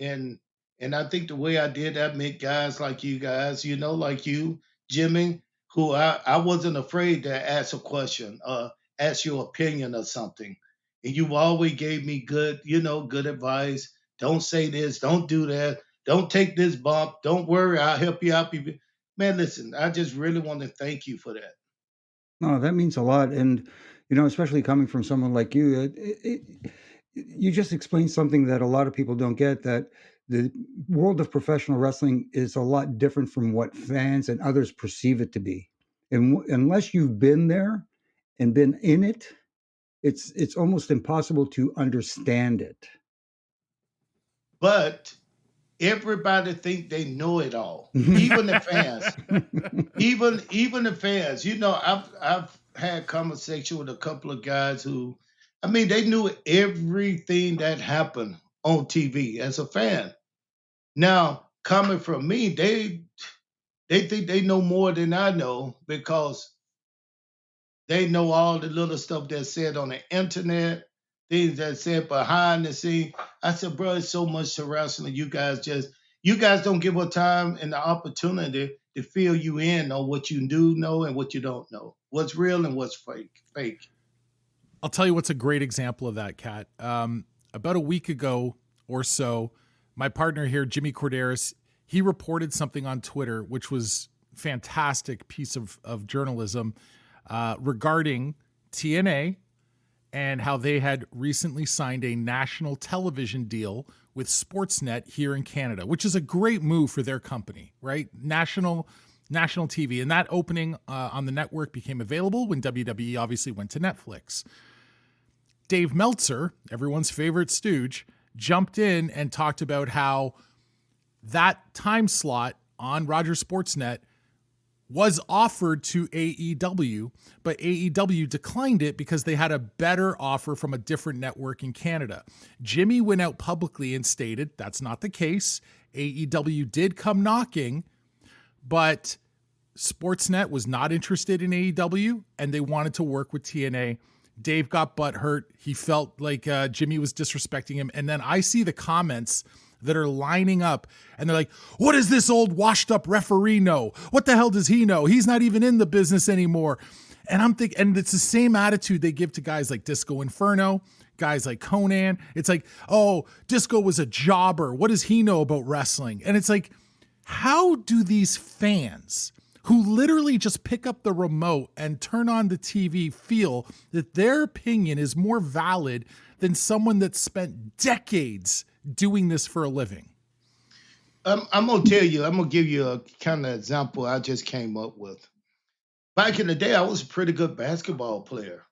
And I think the way I did that met guys like you guys, you know, like you, Jimmy, who I wasn't afraid to ask a question, ask your opinion or something. And you always gave me good advice. Don't say this, don't do that. Don't take this bump. Don't worry, I'll help you out. Man, listen, I just really want to thank you for that. No, that means a lot. And, you know, especially coming from someone like you, you just explained something that a lot of people don't get, that the world of professional wrestling is a lot different from what fans and others perceive it to be. And unless you've been there and been in it, it's almost impossible to understand it. But everybody think they know it all, even the fans. even the fans. You know, I've had conversation with a couple of guys who, I mean, they knew everything that happened on TV as a fan. Now, coming from me, they think they know more than I know, because they know all the little stuff that's said on the internet, things that's said behind the scene. I said, bro, it's so much to wrestling. You guys don't give us time and the opportunity to fill you in on what you do know and what you don't know, what's real and what's fake. I'll tell you what's a great example of that, Kat. About a week ago or so, my partner here, Jimmy Korderas, he reported something on Twitter, which was a fantastic piece of journalism regarding TNA and how they had recently signed a national television deal with Sportsnet here in Canada, which is a great move for their company, right? National TV. And that opening on the network became available when WWE obviously went to Netflix. Dave Meltzer, everyone's favorite stooge, jumped in and talked about how that time slot on Rogers Sportsnet was offered to AEW, but AEW declined it because they had a better offer from a different network in Canada. Jimmy went out publicly and stated that's not the case. AEW did come knocking, but Sportsnet was not interested in AEW, and they wanted to work with TNA. Dave got butthurt. He felt like Jimmy was disrespecting him. And then I see the comments that are lining up, and they're like, what does this old washed up referee know? What the hell does he know? He's not even in the business anymore. And I'm thinking, and it's the same attitude they give to guys like Disco Inferno, guys like Conan. It's like, oh, Disco was a jobber. What does he know about wrestling? And it's like, how do these fans who literally just pick up the remote and turn on the TV feel that their opinion is more valid than someone that spent decades doing this for a living? I'm going to tell you, I'm going to give you a kind of example I just came up with. Back in the day, I was a pretty good basketball player.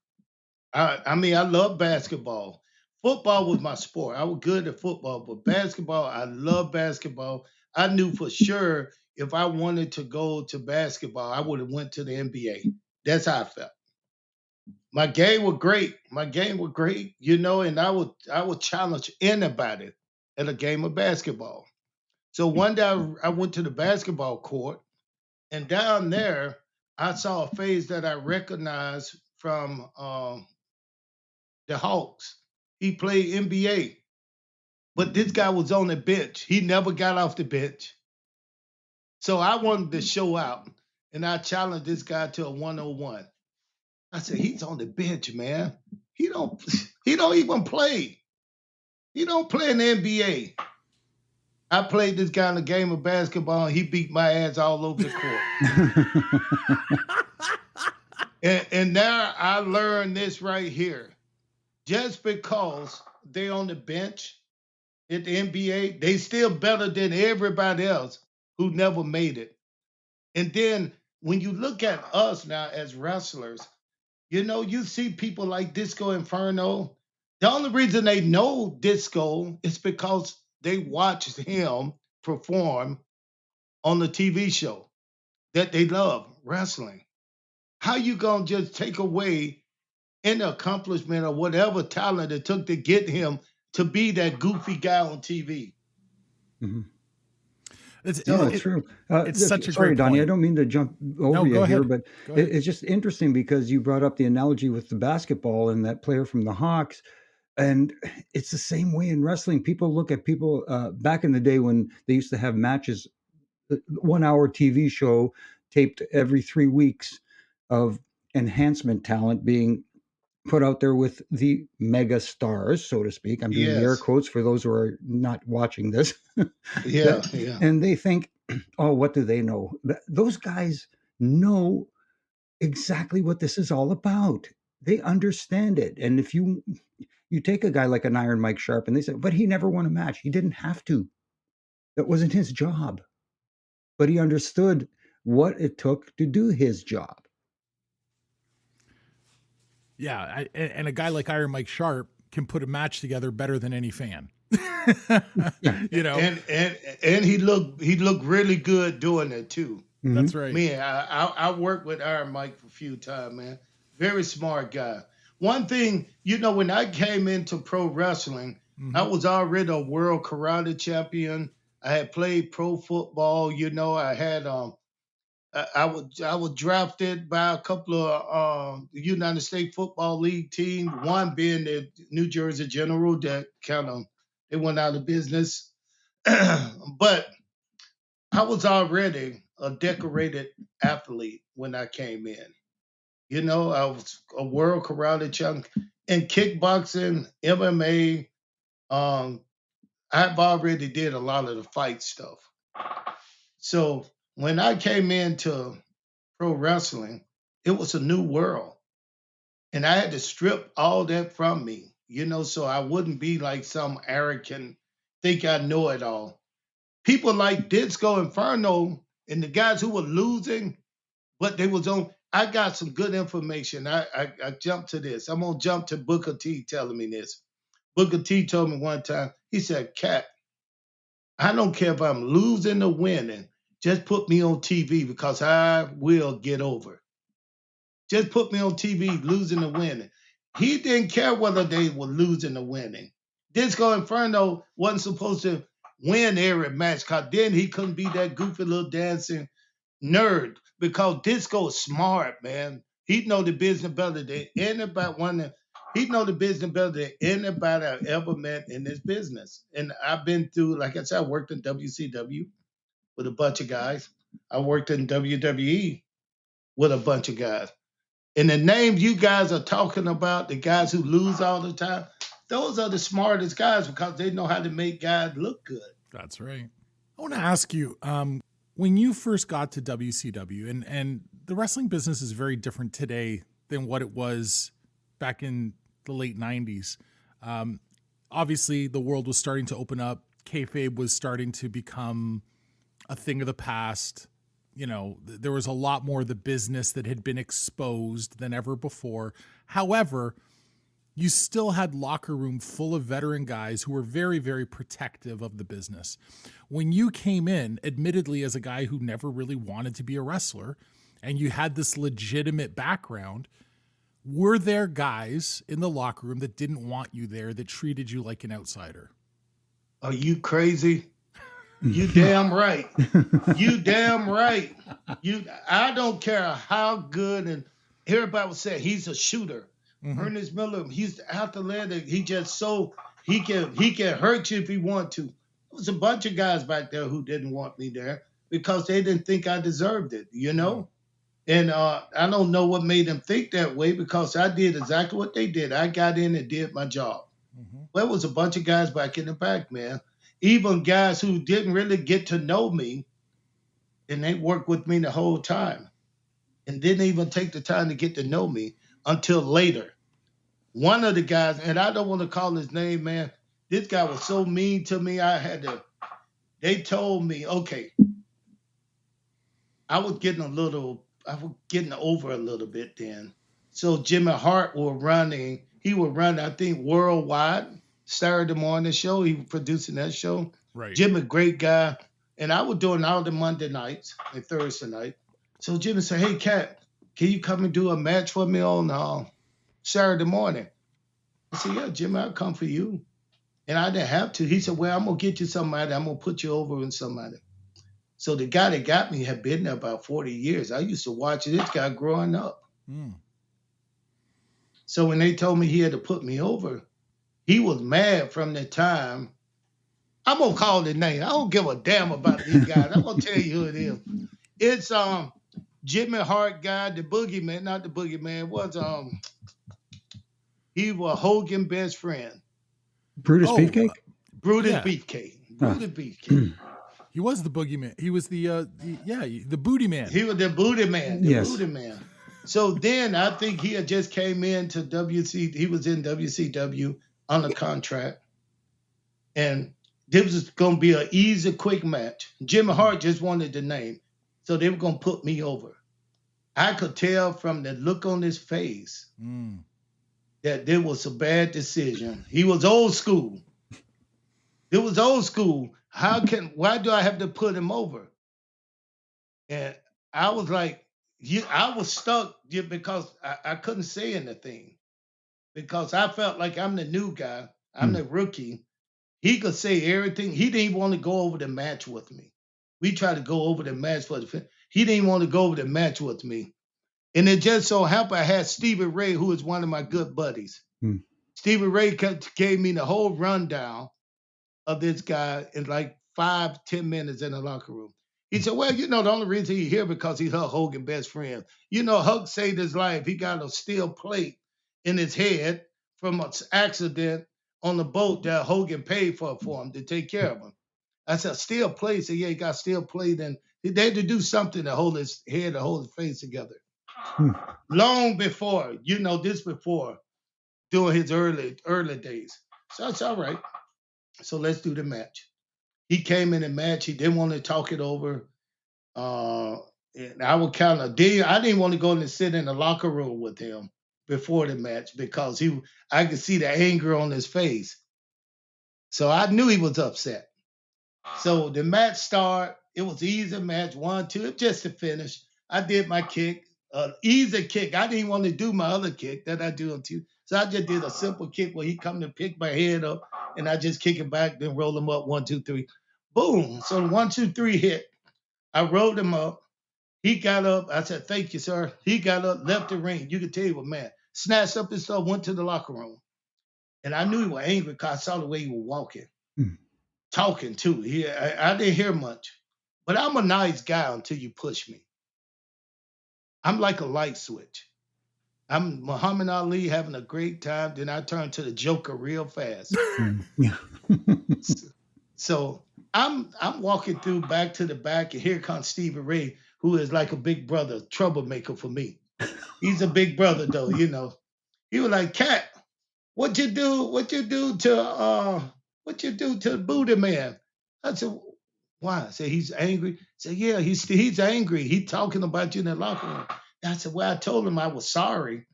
I mean, I love basketball. Football was my sport. I was good at football, but basketball, I love basketball. I knew for sure if I wanted to go to basketball, I would have went to the NBA. That's how I felt. My game was great. You know, and I would challenge anybody at a game of basketball. So one day I went to the basketball court, and down there I saw a face that I recognized from the Hawks. He played NBA, but this guy was on the bench. He never got off the bench. So I wanted to show out, and I challenged this guy to a 1-on-1. I said, he's on the bench, man. He don't even play. He don't play in the NBA. I played this guy in a game of basketball, and he beat my ass all over the court. and now I learned this right here. Just because they on the bench at the NBA, they still better than everybody else who never made it. And then when you look at us now as wrestlers, you know, you see people like Disco Inferno. The only reason they know Disco is because they watched him perform on the TV show that they love, wrestling. How you gonna just take away any accomplishment or whatever talent it took to get him to be that goofy guy on TV? Mm-hmm. It's true. It's such a sorry, great Donnie, point. I don't mean to jump over you go here, ahead. but Go ahead. it's just interesting because you brought up the analogy with the basketball and that player from the Hawks. And it's the same way in wrestling. People look at people back in the day when they used to have matches, 1 hour TV show taped every 3 weeks of enhancement talent being put out there with the mega stars, so to speak. I'm doing the air quotes for those who are not watching this. Yeah. And they think, oh, what do they know? Those guys know exactly what this is all about. They understand it. And if you take a guy like an Iron Mike Sharp and they say, but he never won a match. He didn't have to. That wasn't his job. But he understood what it took to do his job. Yeah, and a guy like Iron Mike Sharp can put a match together better than any fan. You know, and he looked really good doing it too. Mm-hmm. That's right. Man, I worked with Iron Mike for a few times, man. Very smart guy. One thing, you know, when I came into pro wrestling, I was already a world karate champion. I had played pro football. You know, I had I was drafted by a couple of United States Football League teams. One being the New Jersey General that they went out of business. But I was already a decorated athlete when I came in. You know, I was a world karate champion in kickboxing, MMA. I've already did a lot of the fight stuff. So when I came into pro wrestling, it was a new world. And I had to strip all that from me, you know, so I wouldn't be like some arrogant, think I know it all. People like Disco Inferno and the guys who were losing, but they was on, I got some good information. I jumped to this. I'm gonna jump to Booker T telling me this. Booker T told me one time, he said, Cat, I don't care if I'm losing or winning. Just put me on TV because I will get over. Just put me on TV, losing or winning. He didn't care whether they were losing or winning. Disco Inferno wasn't supposed to win every match because then he couldn't be that goofy little dancing nerd because Disco is smart, man. He know the business better than anybody. He know the business better than anybody I've ever met in this business. And I've been through, like I said, I worked in WCW with a bunch of guys. I worked in WWE with a bunch of guys. And the names you guys are talking about, the guys who lose all the time, those are the smartest guys because they know how to make guys look good. That's right. I want to ask you, when you first got to WCW, and the wrestling business is very different today than what it was back in the late 90s. Obviously, the world was starting to open up. Kayfabe was starting to become a thing of the past. You know, there was a lot more of the business that had been exposed than ever before. However, you still had locker room full of veteran guys who were very, very protective of the business. When you came in, admittedly, as a guy who never really wanted to be a wrestler, and you had this legitimate background, were there guys in the locker room that didn't want you there, that treated you like an outsider? Are you crazy? You damn right. You damn right. I don't care how good, and everybody would say he's a shooter. Mm-hmm. Ernest Miller, he's athletic. He just he can hurt you if he want to. There was a bunch of guys back there who didn't want me there because they didn't think I deserved it, you know? And I don't know what made them think that way because I did exactly what they did. I got in and did my job. Mm-hmm. Well, there was a bunch of guys back in the back, man. Even guys who didn't really get to know me, and they worked with me the whole time and didn't even take the time to get to know me until later. One of the guys, and I don't want to call his name, man, this guy was so mean to me, they told me, okay, I was getting over a little bit then. So Jimmy Hart was running, I think, worldwide. Saturday morning show. He was producing that show. Right. Jimmy, great guy. And I was doing all the Monday nights and Thursday night. So Jimmy said, hey, Cat, can you come and do a match for me on Saturday morning? I said, yeah, Jimmy, I'll come for you. And I didn't have to. He said, well, I'm going to get you somebody. I'm going to put you over with somebody. So the guy that got me had been there about 40 years. I used to watch this guy growing up. Mm. So when they told me he had to put me over, he was mad from the time. I'm going to call the name. I don't give a damn about these guys. I'm going to tell you who it is. It's Jimmy Hart guy, the boogeyman, not the boogeyman, was he was Hogan's best friend. Brutus Beefcake? Brutus Beefcake. Brutus Beefcake. He was the boogeyman. He was the booty man. He was the booty man. Yes. Booty man. So then I think he had just came into WC. He was in WCW on a contract. And this was going to be an easy, quick match. Jimmy Hart just wanted the name. So they were going to put me over. I could tell from the look on his face that there was a bad decision. He was old school. It was old school. Why do I have to put him over? And I was like, I was stuck because I couldn't say anything. Because I felt like I'm the new guy. I'm the rookie. He could say everything. He didn't even want to go over the match with me. We tried to go over the match for the. He didn't want to go over the match with me. And it just so happened I had Stevie Ray, who is one of my good buddies. Stevie Ray gave me the whole rundown of this guy in like 5-10 minutes in the locker room. He said, well, the only reason he's here because he's Hulk Hogan's best friend. Hulk saved his life. He got a steel plate in his head from an accident on the boat that Hogan paid for him to take care of him. I said, steel plate? He said, yeah, he got steel plate. And they had to do something to hold his head, to hold his face together. Long before, before, during his early days. So that's all right. So let's do the match. He came in the match. He didn't want to talk it over. And I would kind of, I didn't want to go in and sit in the locker room with him before the match because I could see the anger on his face. So I knew he was upset. So the match started. It was an easy match, 1-2, just to finish. I did my kick, easy kick. I didn't want to do my other kick that I do on two. So I just did a simple kick where he come to pick my head up, and I just kick it back, then roll him up, 1, 2, 3. Boom. So the 1, 2, 3 hit. I rolled him up. He got up. I said, thank you, sir. He got up, left the ring. You could tell he was mad. Snatched up his stuff, went to the locker room. And I knew he was angry because I saw the way he was walking. Talking, too. I didn't hear much. But I'm a nice guy until you push me. I'm like a light switch. I'm Muhammad Ali having a great time. Then I turn to the Joker real fast. So I'm walking through back to the back, and here comes Stevie Ray, who is like a big brother, troublemaker for me. He's a big brother, though, you know. He was like, Cat, what you do to the Buddha man? I said, why? I said, he's angry. I said, yeah, he's angry. He's talking about you in the locker room. I said, well, I told him I was sorry. I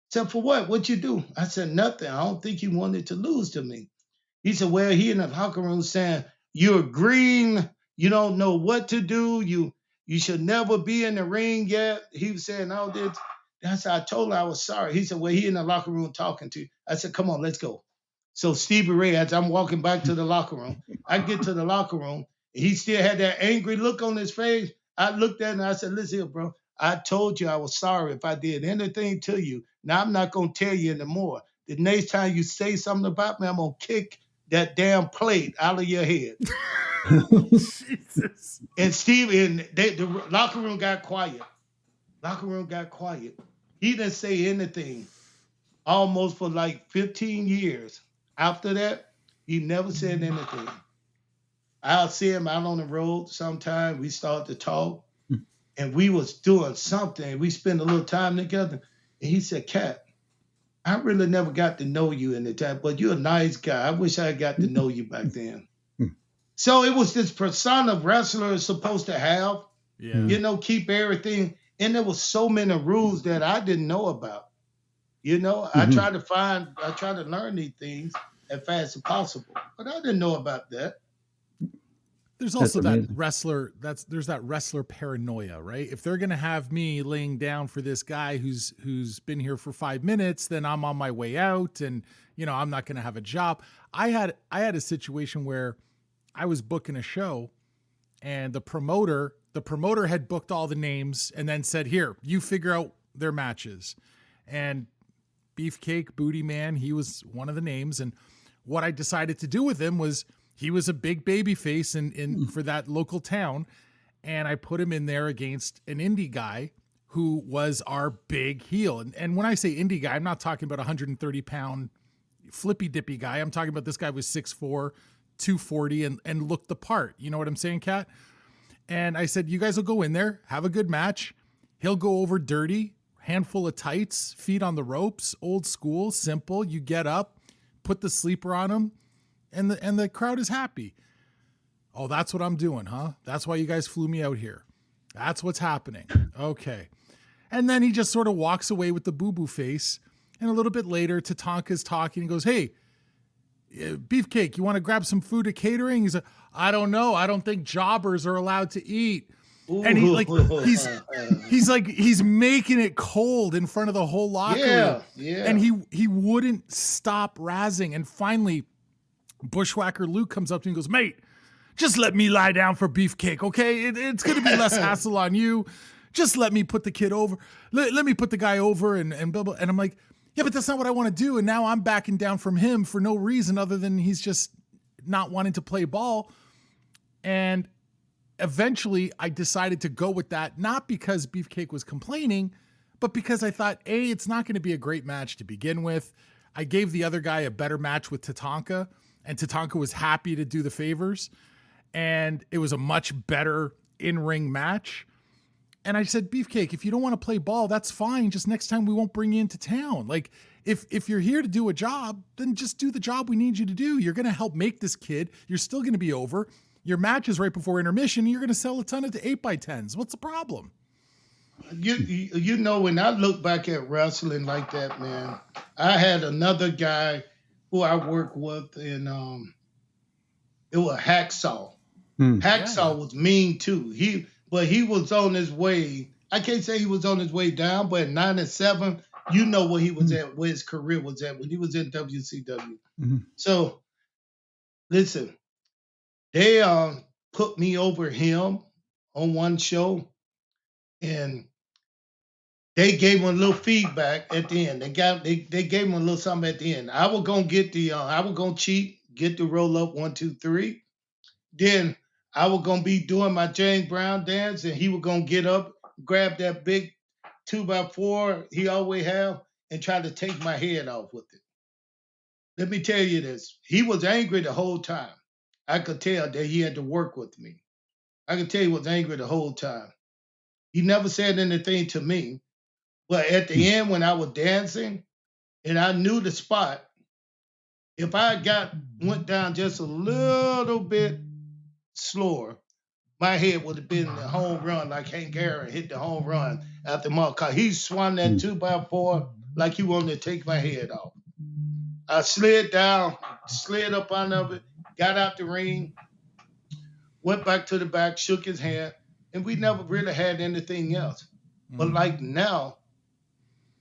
said, for what? What'd you do? I said, nothing. I don't think he wanted to lose to me. He said, well, he in the locker room saying, you're green. You don't know what to do. You should never be in the ring yet. He was saying all this. That's how I told him I was sorry. He said, well, he in the locker room talking to you. I said, come on, let's go. So Stevie Ray, as I'm walking back to the locker room, I get to the locker room. He still had that angry look on his face. I looked at him and I said, listen here, bro. I told you I was sorry if I did anything to you. Now I'm not going to tell you anymore. The next time you say something about me, I'm going to kick that damn plate out of your head. Jesus. And the locker room got quiet. He didn't say anything almost for like 15 years. After that, he never said anything. I'll see him out on the road sometime. We start to talk, and we was doing something. We spent a little time together. And he said, Cat, I really never got to know you in the time, but you're a nice guy. I wish I got to know you back then. So it was this persona wrestler is supposed to have, keep everything. And there was so many rules that I didn't know about. I try to learn these things as fast as possible, but I didn't know about that. There's also that wrestler paranoia, right? If they're going to have me laying down for this guy who's been here for 5 minutes, then I'm on my way out and, I'm not going to have a job. I had a situation where I was booking a show and the promoter had booked all the names and then said, here, you figure out their matches. And Beefcake, Booty Man, he was one of the names. And what I decided to do with him was, he was a big baby face in for that local town. And I put him in there against an indie guy who was our big heel. And when I say indie guy, I'm not talking about 130-pound flippy dippy guy. I'm talking about this guy was 6'4", 240 and looked the part. You know what I'm saying, Kat? And I said, you guys will go in there, have a good match. He'll go over dirty, handful of tights, feet on the ropes, old school, simple. You get up, put the sleeper on him, and the crowd is happy. Oh, that's what I'm doing, huh? That's why you guys flew me out here. That's what's happening. Okay. And then he just sort of walks away with the boo-boo face. And a little bit later, Tatanka's talking. He goes, hey, Beefcake, you want to grab some food at catering? He's like, I don't know. I don't think jobbers are allowed to eat. Ooh. And he's making it cold in front of the whole locker room. Yeah. And he wouldn't stop razzing. And finally, Bushwhacker Luke comes up to him and goes, mate, just let me lie down for Beefcake, okay? It's going to be less hassle on you. Just let me put the kid over. Let me put the guy over and blah, blah. And I'm like, yeah, but that's not what I want to do. And now I'm backing down from him for no reason other than he's just not wanting to play ball. And eventually I decided to go with that, not because Beefcake was complaining, but because I thought, A, it's not going to be a great match to begin with. I gave the other guy a better match with Tatanka, and Tatanka was happy to do the favors. And it was a much better in-ring match. And I said, Beefcake, if you don't want to play ball, that's fine. Just next time we won't bring you into town. Like, if you're here to do a job, then just do the job we need you to do. You're going to help make this kid. You're still going to be over. Your match is right before intermission. And you're going to sell a ton of 8x10s. What's the problem? You know, when I look back at wrestling like that, man, I had another guy who I worked with, and it was Hacksaw. Hacksaw was mean too. But he was on his way. I can't say he was on his way down, but at 97, you know where he was at, where his career was at when he was in WCW. So listen, they put me over him on one show, and they gave him a little feedback at the end. They gave him a little something at the end. I was gonna cheat, get the roll up 1, 2, 3. Then I was gonna be doing my James Brown dance, and he was gonna get up, grab that big 2x4 he always have, and try to take my head off with it. Let me tell you this: he was angry the whole time. I could tell that he had to work with me. I could tell he was angry the whole time. He never said anything to me, but at the end when I was dancing and I knew the spot, if I went down just a little bit slower, my head would have been the home run like Hank Aaron hit the home run after Mark. He swung that 2x4 like he wanted to take my head off. I slid down, slid up under it, got out the ring, went back to the back, shook his hand, and we never really had anything else. But like now,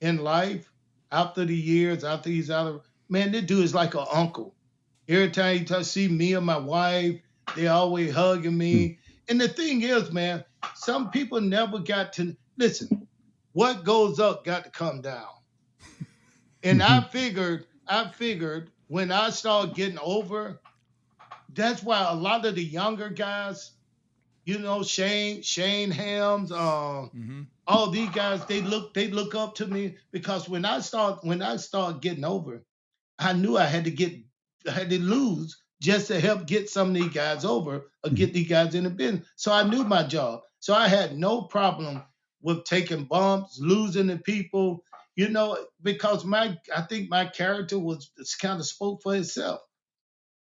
in life, after the years, after he's out of, man, this dude is like an uncle. Every time he see me and my wife, they always hugging me. And the thing is, man, some people never got to, listen, what goes up got to come down. And I figured when I started getting over, that's why a lot of the younger guys, you know, Shane Helms, all these guys, they look up to me, because when I start getting over, I knew I had to lose just to help get some of these guys over or get these guys in the business. So I knew my job. So I had no problem with taking bumps, losing the people, you know, because I think my character was kind of spoke for itself.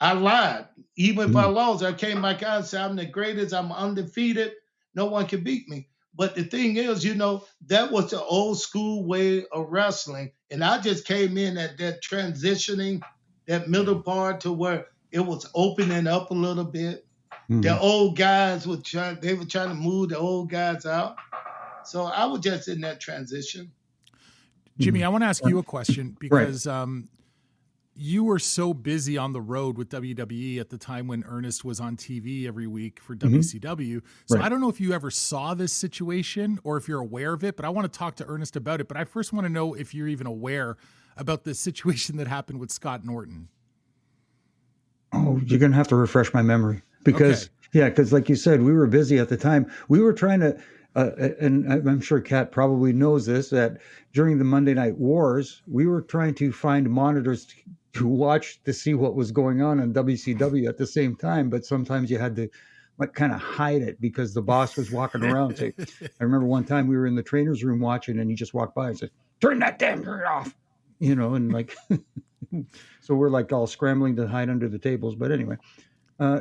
I lied. Even if I lost, I came back out and said, I'm the greatest, I'm undefeated, no one can beat me. But the thing is, you know, that was the old school way of wrestling. And I just came in at that transitioning, that middle part to where it was opening up a little bit. The old guys were trying to move the old guys out. So I was just in that transition. Jimmy, I want to ask you a question, because you were so busy on the road with WWE at the time when Ernest was on TV every week for WCW. So I don't know if you ever saw this situation or if you're aware of it, but I want to talk to Ernest about it. But I first want to know if you're even aware about the situation that happened with Scott Norton. Oh, you're going to have to refresh my memory, because, because like you said, we were busy at the time. We were trying to, and I'm sure Kat probably knows this, that during the Monday Night Wars, we were trying to find monitors to watch to see what was going on WCW at the same time. But sometimes you had to like kind of hide it because the boss was walking around. I remember one time we were in the trainer's room watching, and he just walked by and said, "Turn that damn thing off," you know, and like, so we're like all scrambling to hide under the tables. But anyway,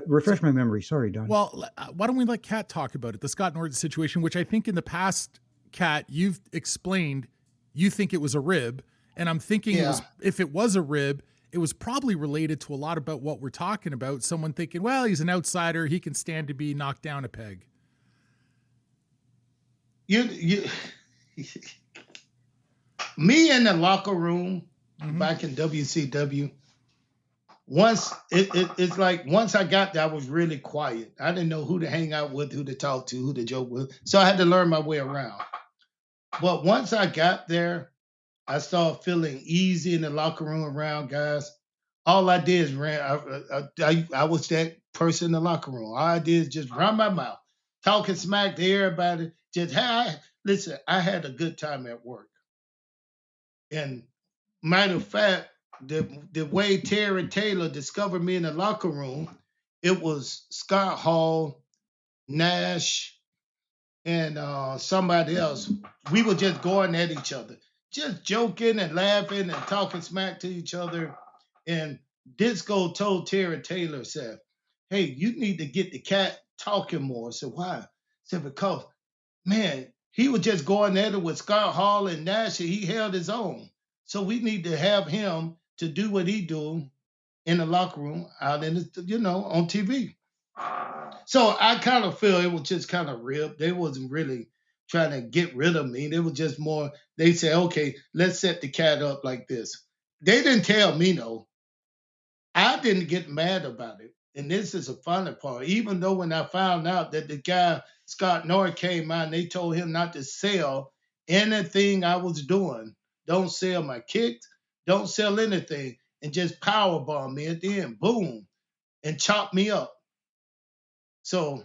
refresh my memory. Sorry, Don. Well, why don't we let Kat talk about it? The Scott Norton situation, which I think in the past, Kat, you've explained, you think it was a rib. And I'm thinking if it was a rib, it was probably related to a lot about what we're talking about. Someone thinking, well, he's an outsider, he can stand to be knocked down a peg. Me in the locker room back in WCW, it's like once I got there, I was really quiet. I didn't know who to hang out with, who to talk to, who to joke with. So I had to learn my way around. But once I got there, I started feeling easy in the locker room around guys. All I did is I was that person in the locker room. All I did is just run my mouth, talking smack to everybody. Listen, I had a good time at work. And matter of fact, the way Terry Taylor discovered me in the locker room, it was Scott Hall, Nash, and somebody else. We were just going at each other, just joking and laughing and talking smack to each other. And Disco told Terry Taylor, said, "Hey, you need to get the cat talking more." I said, "Why?" I said, "Because, man, he was just going at it with Scott Hall and Nash, and he held his own. So we need to have him to do what he do in the locker room, out in the, on TV. So I kind of feel it was just kind of ripped. They wasn't really trying to get rid of me. They was just more, they said, okay, let's set the cat up like this. They didn't tell me no. I didn't get mad about it. And this is a funny part. Even though when I found out that the guy, Scott Norton, came out and they told him not to sell anything I was doing. Don't sell my kicks. Don't sell anything. And just powerbomb me at the end. Boom. And chop me up. So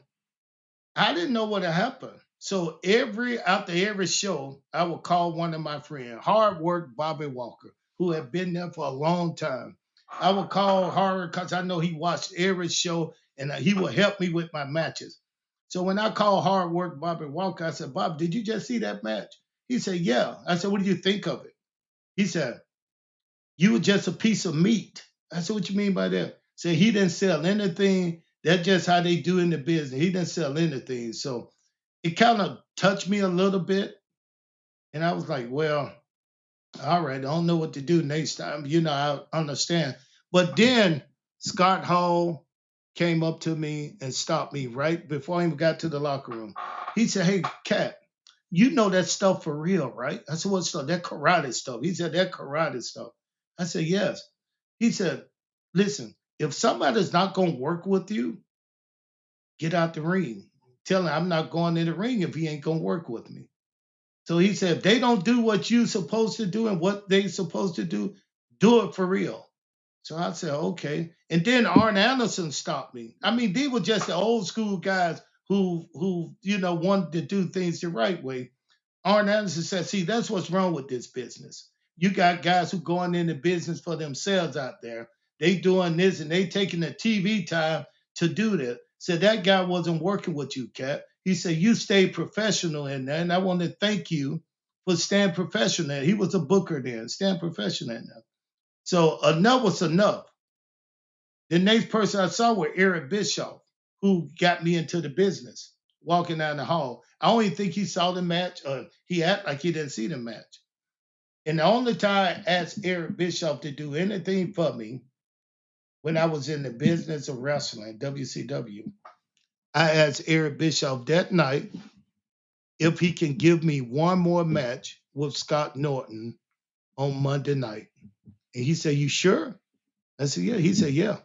I didn't know what had happened. So after every show, I would call one of my friends, hard work Bobby Walker, who had been there for a long time. I would call Hard because I know he watched every show and he would help me with my matches. So when I called Hard Work Bobby Walker, I said, Bob, did you just see that match? He said, yeah. I said, what do you think of it? He said, you were just a piece of meat. I said, what you mean by that? Said he didn't sell anything. That's just how they do in the business. He didn't sell anything. So it kind of touched me a little bit. And I was like, well, all right, I don't know what to do next time. I understand. But then Scott Hall came up to me and stopped me right before I even got to the locker room. He said, hey, Cat, you know that stuff for real, right? I said, what stuff? That karate stuff. He said, that karate stuff. I said, yes. He said, listen, if somebody's not going to work with you, get out the ring. Tell him I'm not going in the ring if he ain't going to work with me. So he said, if they don't do what you're supposed to do and what they supposed to do it for real. So I said, okay. And then Arn Anderson stopped me. I mean, they were just the old school guys who wanted to do things the right way. Arn Anderson said, see, that's what's wrong with this business. You got guys who going into business for themselves out there. They doing this and they taking the TV time to do that. So that guy wasn't working with you, Cat. He said, you stayed professional in there, and I want to thank you for staying professional. He was a booker then, staying professional in there. So enough was enough. The next person I saw was Eric Bischoff, who got me into the business, walking down the hall. I don't even think he saw the match, or he acted like he didn't see the match. And the only time I asked Eric Bischoff to do anything for me when I was in the business of wrestling, WCW, I asked Eric Bischoff that night if he can give me one more match with Scott Norton on Monday night. And he said, you sure? I said, yeah. He said, yeah.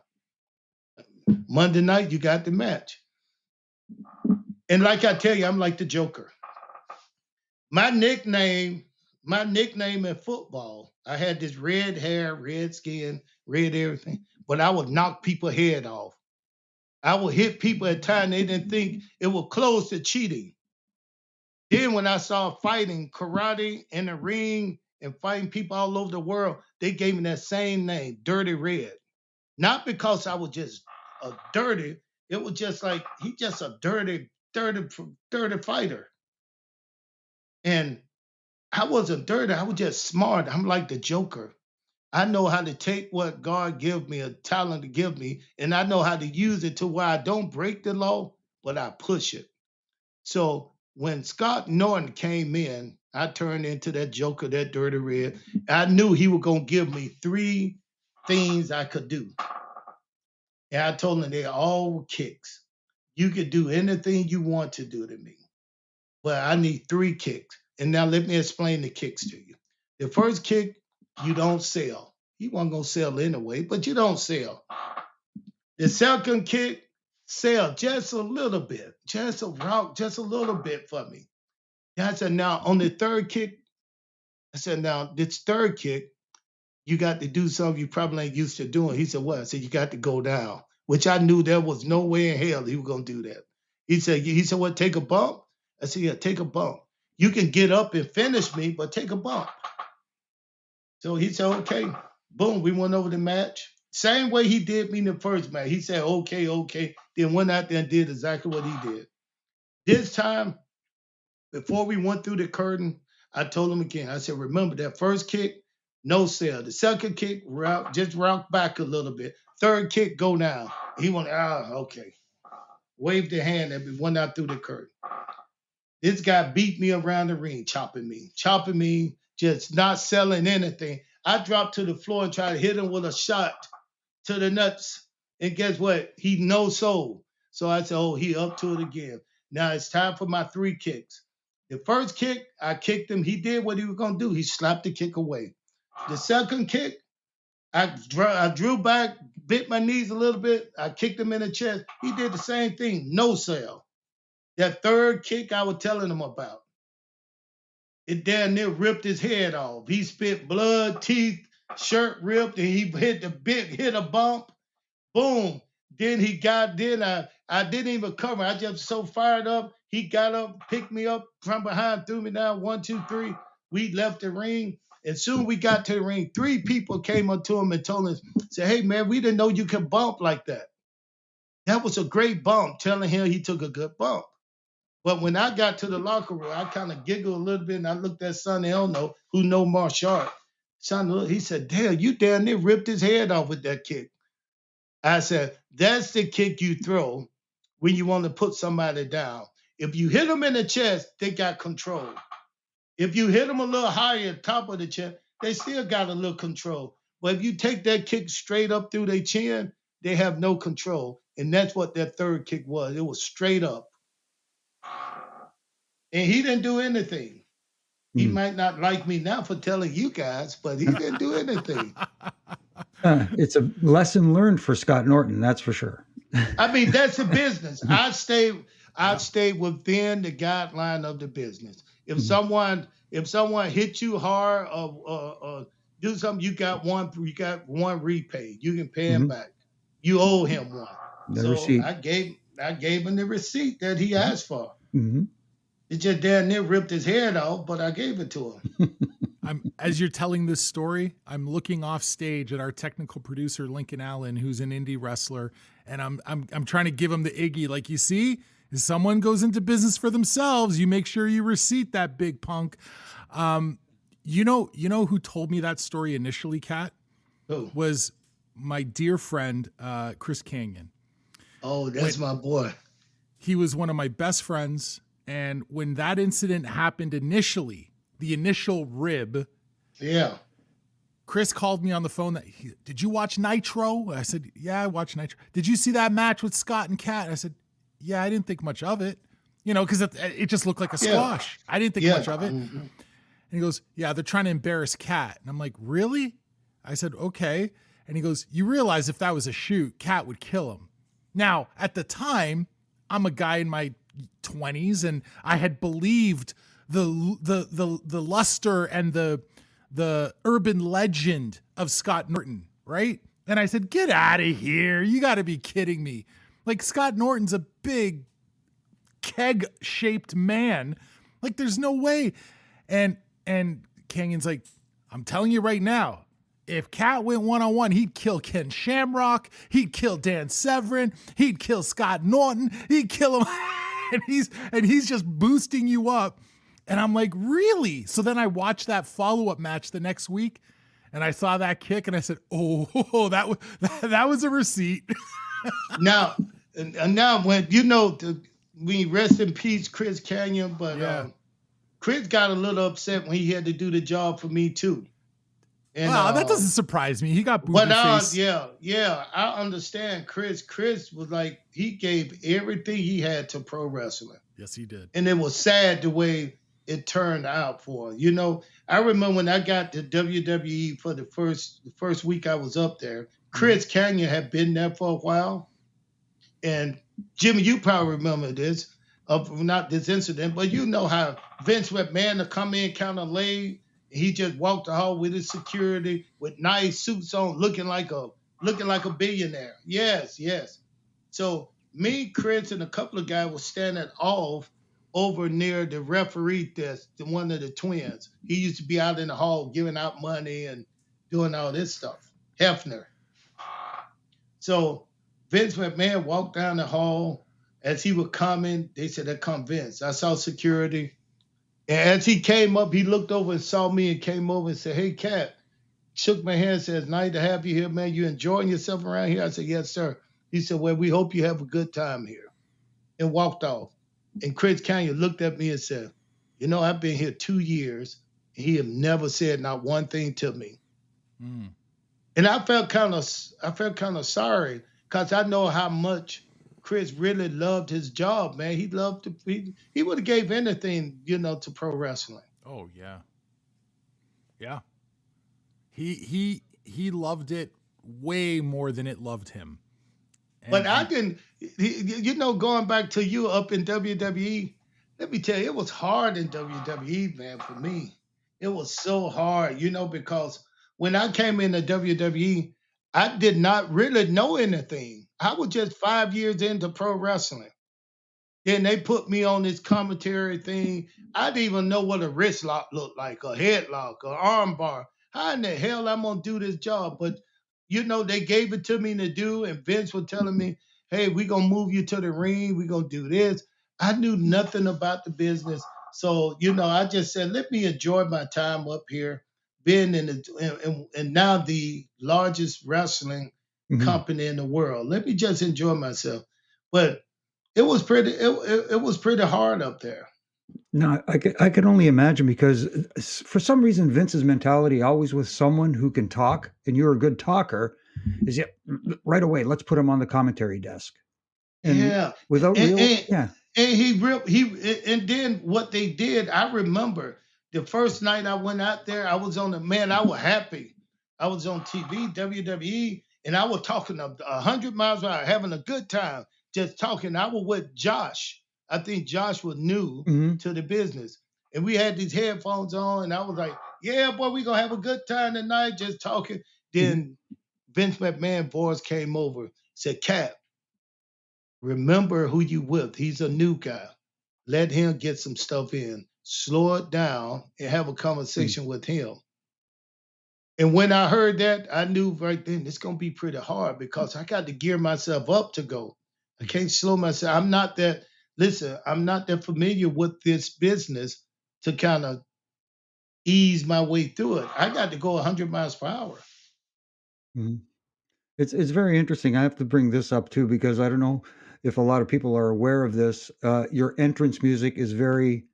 Monday night, you got the match. And like I tell you, I'm like the Joker. My nickname in football, I had this red hair, red skin, red everything, but I would knock people's head off. I would hit people at times they didn't think it was close to cheating. Then when I saw fighting, karate in the ring and fighting people all over the world, they gave me that same name, Dirty Red. Not because I was just a dirty, it was just like, he just a dirty fighter. And I wasn't dirty, I was just smart. I'm like the Joker. I know how to take what God give me, a talent to give me, and I know how to use it to where I don't break the law, but I push it. So when Scott Norton came in, I turned into that Joker, that Dirty Red. I knew he was going to give me 3 things I could do. And I told him they all were kicks. You could do anything you want to do to me, but I need 3 kicks. And now let me explain the kicks to you. The first kick, you don't sell. He wasn't going to sell anyway, but you don't sell. The second kick, sell just a little bit, just a rock, just a little bit for me. And I said, now on the third kick, I said, now this third kick, you got to do something you probably ain't used to doing. He said, what? I said, you got to go down, which I knew there was no way in hell he was going to do that. He said, what, take a bump? I said, yeah, take a bump. You can get up and finish me, but take a bump. So he said, okay. Boom, we went over the match. Same way he did me in the first match. He said, okay. Then went out there and did exactly what he did. This time, before we went through the curtain, I told him again. I said, remember that first kick, no sell. The second kick, just rock back a little bit. Third kick, go down. He went, okay. Waved the hand and we went out through the curtain. This guy beat me around the ring, chopping me, just not selling anything. I dropped to the floor and tried to hit him with a shot to the nuts. And guess what? He no sold. So I said, oh, he up to it again. Now it's time for my 3 kicks. The first kick, I kicked him. He did what he was going to do. He slapped the kick away. The second kick, I drew back, bit my knees a little bit. I kicked him in the chest. He did the same thing, no sell. That third kick I was telling him about, it damn near ripped his head off. He spit blood, teeth, shirt ripped, and he hit a bump. Boom. Then I didn't even cover. I just so fired up. He got up, picked me up from behind, threw me down. 1, 2, 3. We left the ring. And soon we got to the ring. 3 people came up to him and told us, said, hey, man, we didn't know you could bump like that. That was a great bump, telling him he took a good bump. But when I got to the locker room, I kind of giggled a little bit, and I looked at Sonny Elno, who know martial art. Sonny, he said, damn, you damn near ripped his head off with that kick. I said, that's the kick you throw when you want to put somebody down. If you hit them in the chest, they got control. If you hit them a little higher, top of the chest, they still got a little control. But if you take that kick straight up through their chin, they have no control. And that's what that third kick was. It was straight up. And he didn't do anything. He might not like me now for telling you guys, but he didn't do anything. It's a lesson learned for Scott Norton, that's for sure. I mean, that's the business. I've stayed within the guideline of the business. If someone hits you hard or do something, you got one repay. You can pay him back. You owe him one. The receipt. I gave him the receipt that he asked for. Mm-hmm. It just damn near ripped his head off, but I gave it to him. As you're telling this story, I'm looking off stage at our technical producer Lincoln Allen, who's an indie wrestler, and I'm trying to give him the Iggy. Like, you see, if someone goes into business for themselves, you make sure you receipt that, big punk. You know who told me that story initially, Kat? Who? Was my dear friend Chris Canyon. Oh, that's my boy. He was one of my best friends. And when that incident happened initially, the initial rib, yeah, Chris called me on the phone. Did you watch Nitro? I said, yeah, I watched Nitro. Did you see that match with Scott and Kat? I said, yeah, I didn't think much of it. Because it just looked like a squash. I didn't think much of it. Mm-hmm. And he goes, yeah, they're trying to embarrass Kat. And I'm like, really? I said, okay. And he goes, you realize if that was a shoot, Kat would kill him. Now, at the time, I'm a guy in my 20s, and I had believed the luster and the urban legend of Scott Norton, right? And I said, get out of here. You got to be kidding me. Like, Scott Norton's a big keg-shaped man. Like, there's no way. And Canyon's like, I'm telling you right now, if Kat went one-on-one, he'd kill Ken Shamrock. He'd kill Dan Severn. He'd kill Scott Norton. He'd kill him. and he's just boosting you up. And I'm like, really? So then I watched that follow-up match the next week, and I saw that kick, and I said, oh, that was a receipt. Now when we rest in peace, Chris Canyon, but Chris got a little upset when he had to do the job for me too. And, that doesn't surprise me. He got booby face. Yeah, I understand Chris. Chris was like, he gave everything he had to pro wrestling. Yes, he did. And it was sad the way it turned out for him. I remember when I got to WWE for the first week I was up there, Chris Canyon had been there for a while. And Jimmy, you probably remember this, not this incident, but you know how Vince McMahon to come in kind of late. He just walked the hall with his security, with nice suits on, looking like a billionaire. Yes. So me, Chris, and a couple of guys were standing off over near the referee desk, one of the twins. He used to be out in the hall giving out money and doing all this stuff. Hefner. So Vince McMahon walked down the hall. As he was coming, they said, "There come Vince." I saw security. And as he came up, he looked over and saw me and came over and said, "Hey, Kat." Shook my hand, says, "Nice to have you here, man. You enjoying yourself around here?" I said, "Yes, sir." He said, "Well, we hope you have a good time here." And walked off. And Chris Canyon looked at me and said, you know, I've been here 2 years. And he have never said not one thing to me. Mm. And I felt kind of sorry because I know how much Chris really loved his job, man. He loved to he would have gave anything, you know, to pro wrestling. Oh yeah. Yeah. He loved it way more than it loved him. But I didn't, you know, going back to you up in WWE, let me tell you, it was hard in WWE, man, for me. It was so hard, you know, because when I came into WWE, I did not really know anything. I was just 5 years into pro wrestling. Then they put me on this commentary thing. I didn't even know what a wrist lock looked like, a headlock, an arm bar. How in the hell I'm going to do this job? But, you know, they gave it to me to do, and Vince was telling me, hey, we're going to move you to the ring. We're going to do this. I knew nothing about the business. So, you know, I just said, let me enjoy my time up here, being and now the largest wrestling company in the world. Let me just enjoy myself. But it was pretty hard up there. No, I could only imagine, because for some reason Vince's mentality, always with someone who can talk and you're a good talker, is right away, let's put him on the commentary desk. And without and and then what they did, I remember the first night I went out there, I was I was happy. I was on TV, WWE, and I was talking 100 miles an hour, having a good time, just talking. I was with Josh. I think Josh was new to the business. And we had these headphones on, and I was like, yeah, boy, we're going to have a good time tonight, just talking. Then Vince McMahon voice came over, said, Cap, remember who you with. He's a new guy. Let him get some stuff in. Slow it down and have a conversation with him. And when I heard that, I knew right then it's going to be pretty hard, because I got to gear myself up to go. I can't slow myself. I'm not that familiar with this business to kind of ease my way through it. I got to go 100 miles per hour. It's very interesting. I have to bring this up too, because I don't know if a lot of people are aware of this. Your entrance music is very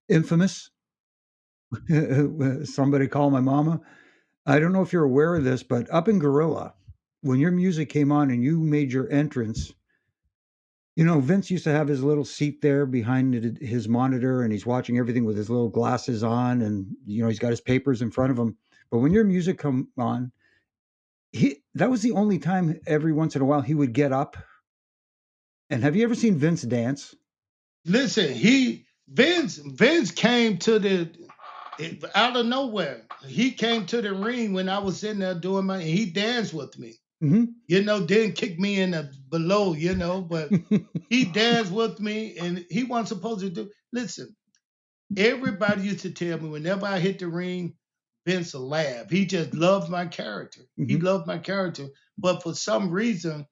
infamous. Somebody call my mama. I don't know if you're aware of this, but up in Gorilla, when your music came on and you made your entrance, you know, Vince used to have his little seat there behind his monitor, and he's watching everything with his little glasses on, and, you know, he's got his papers in front of him. But when your music come on, that was the only time every once in a while he would get up. And have you ever seen Vince dance? Listen, Vince came out of nowhere. He came to the ring when I was sitting there doing he danced with me. You know, didn't kick me in the below, you know, but he danced with me, and he wasn't supposed to do. Listen, everybody used to tell me whenever I hit the ring, Vince will laugh. He just loved my character. He loved my character, but for some reason,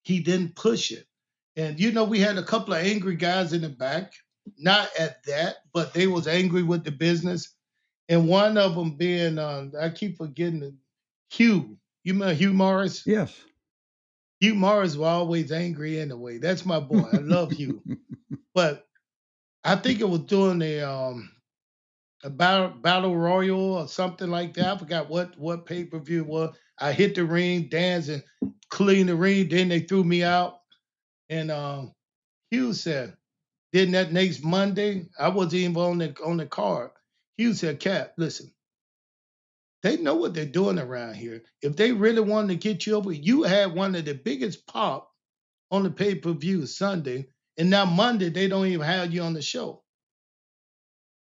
he didn't push it. And, you know, we had a couple of angry guys in the back, not at that, but they was angry with the business. And one of them being, I keep forgetting, Hugh. You remember Hugh Morris? Yes. Hugh Morris was always angry anyway. That's my boy. I love Hugh. But I think it was during a battle royal or something like that. I forgot what pay-per-view it was. I hit the ring, danced, and cleaned the ring. Then they threw me out. And Hugh said, then that next Monday, I wasn't even on the card. Hugh said, Cap, listen, they know what they're doing around here. If they really wanted to get you over, you had one of the biggest pop on the pay-per-view Sunday, and now Monday they don't even have you on the show.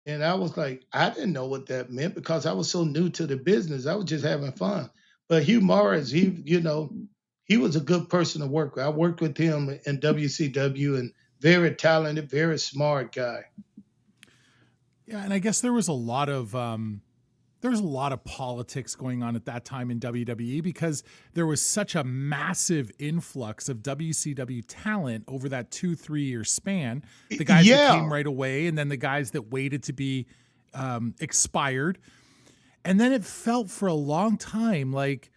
And I was like, I didn't know what that meant, because I was so new to the business. I was just having fun. But Hugh Morris, he was a good person to work with. I worked with him in WCW, and very talented, very smart guy. Yeah, and I guess there was a lot of politics going on at that time in WWE, because there was such a massive influx of WCW talent over that 2-3 year span. The guys that came right away, and then the guys that waited to be expired. And then it felt for a long time like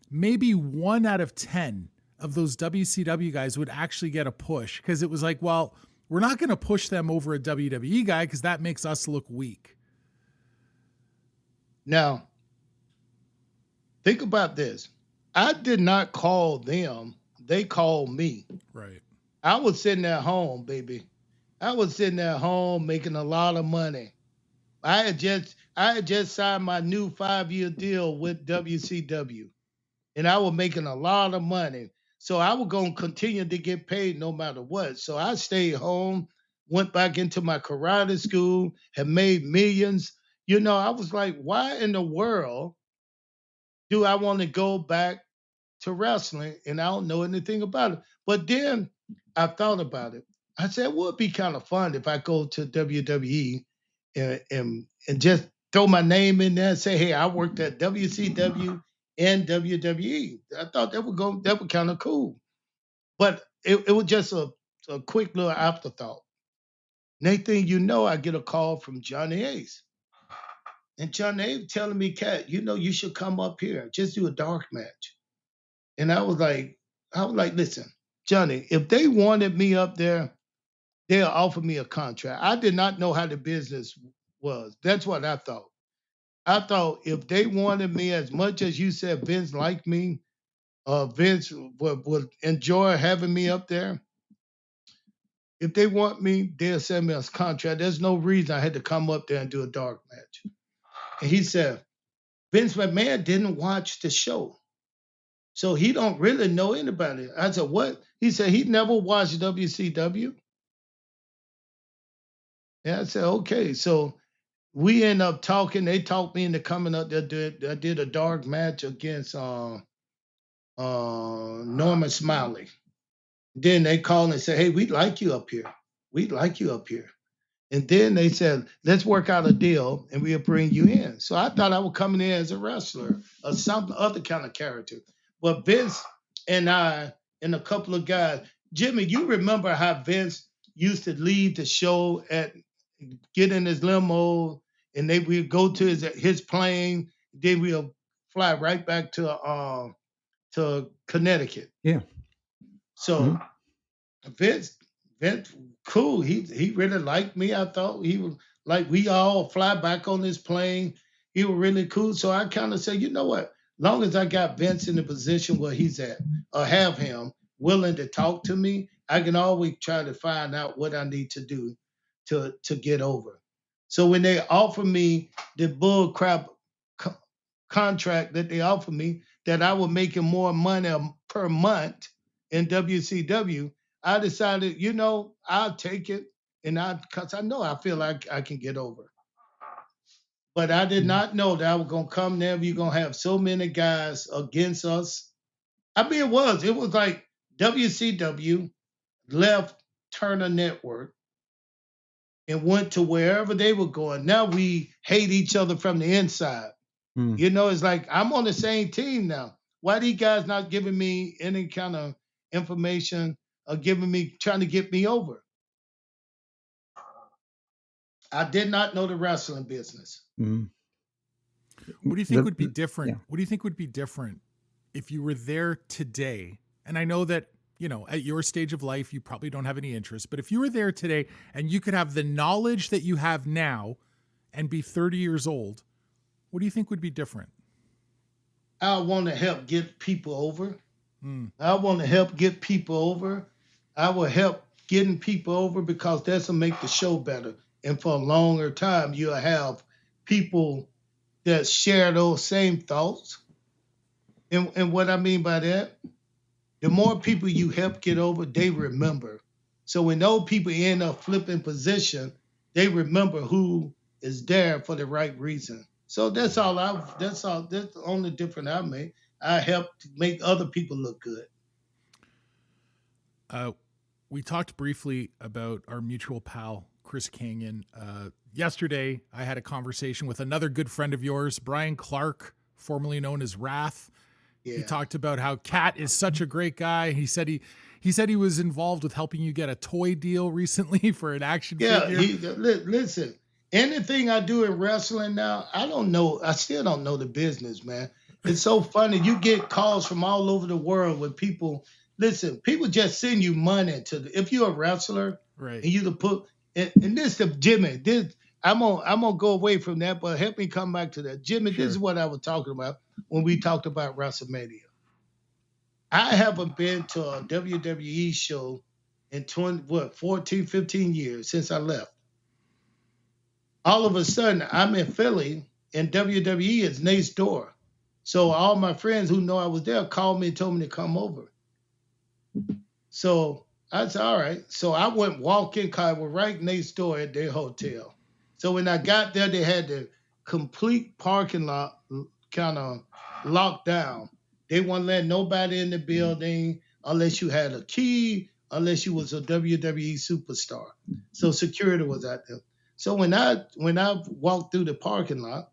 maybe 1 out of 10 of those WCW guys would actually get a push, because it was like, well, We're not going to push them over a WWE guy because that makes us look weak. Now, think about this. I did not call them. They called me. Right. I was sitting at home, baby. I was sitting at home making a lot of money. I had just signed my new 5-year deal with WCW, and I was making a lot of money. So I was going to continue to get paid no matter what. So I stayed home, went back into my karate school, had made millions. You know, I was like, why in the world do I want to go back to wrestling? And I don't know anything about it. But then I thought about it. I said, it would be kind of fun if I go to WWE and just throw my name in there and say, hey, I worked at WCW and WWE. I thought that would kind of cool. But it was just a quick little afterthought. Next thing you know, I get a call from Johnny Ace. And Johnny Ace telling me, Cat, you know, you should come up here. Just do a dark match. And I was like, listen, Johnny, if they wanted me up there, they'll offer me a contract. I did not know how the business was. That's what I thought. I thought if they wanted me as much as you said Vince liked me, Vince would enjoy having me up there. If they want me, they'll send me a contract. There's no reason I had to come up there and do a dark match. And he said, Vince McMahon didn't watch the show. So he don't really know anybody. I said, what? He said he never watched WCW. And I said, okay. So we end up talking. They talked me into coming up there. I did a dark match against Norman Smiley. Then they called and said, hey, we'd like you up here. We'd like you up here. And then they said, let's work out a deal and we'll bring you in. So I thought I was coming in as a wrestler or some other kind of character. But Vince and I and a couple of guys, Jimmy, you remember how Vince used to leave the show get in his limo and we'd go to his plane. Then we'll fly right back to Connecticut. Yeah. So Vince, cool. He really liked me. I thought he was like, we all fly back on this plane. He was really cool. So I kind of said, you know what? Long as I got Vince in the position where he's at, or have him willing to talk to me, I can always try to find out what I need to do to get over. So when they offer me the bull crap contract that they offered me, that I was making more money per month in WCW, I decided, you know, I'll take it, because I feel like I can get over. But I did not know that I was going to come there. We're going to have so many guys against us. I mean, it was like WCW left Turner Network and went to wherever they were going. Now we hate each other from the inside. You know, it's like I'm on the same team now. Why these guys not giving me any kind of information or trying to get me over? I did not know the wrestling business. What do you think would be different? Yeah. What do you think would be different if you were there today? And I know that, you know, at your stage of life, you probably don't have any interest, but if you were there today and you could have the knowledge that you have now and be 30 years old, what do you think would be different? I want to help get people over. I want to help get people over. I will help getting people over because that's will make the show better. And for a longer time, you'll have people that share those same thoughts. And what I mean by that, the more people you help get over, they remember. So when those people end up flipping position, they remember who is there for the right reason. So that's the only difference I made. I helped make other people look good. We talked briefly about our mutual pal, Chris Kanyon. Yesterday, I had a conversation with another good friend of yours, Brian Clark, formerly known as Wrath. Yeah. He talked about how Cat is such a great guy. He said he was involved with helping you get a toy deal recently for an action figure. Listen, anything I do in wrestling now, I don't know. I still don't know the business, man. It's so funny. You get calls from all over the world with people listen, people just send you money if you're a wrestler, right? And you to put and this the Jimmy. This I'm gonna go away from that, but help me come back to that. Jimmy, Sure. This is what I was talking about when we talked about WrestleMania. I haven't been to a WWE show in 14, 15 years since I left. All of a sudden, I'm in Philly, and WWE is next door. So all my friends who know I was there called me and told me to come over. So I said, all right. So I went walking, because I was right next door at their hotel. So when I got there, they had the complete parking lot kind of locked down. They wouldn't let nobody in the building unless you had a key, unless you was a WWE superstar. So security was out there. So when I walked through the parking lot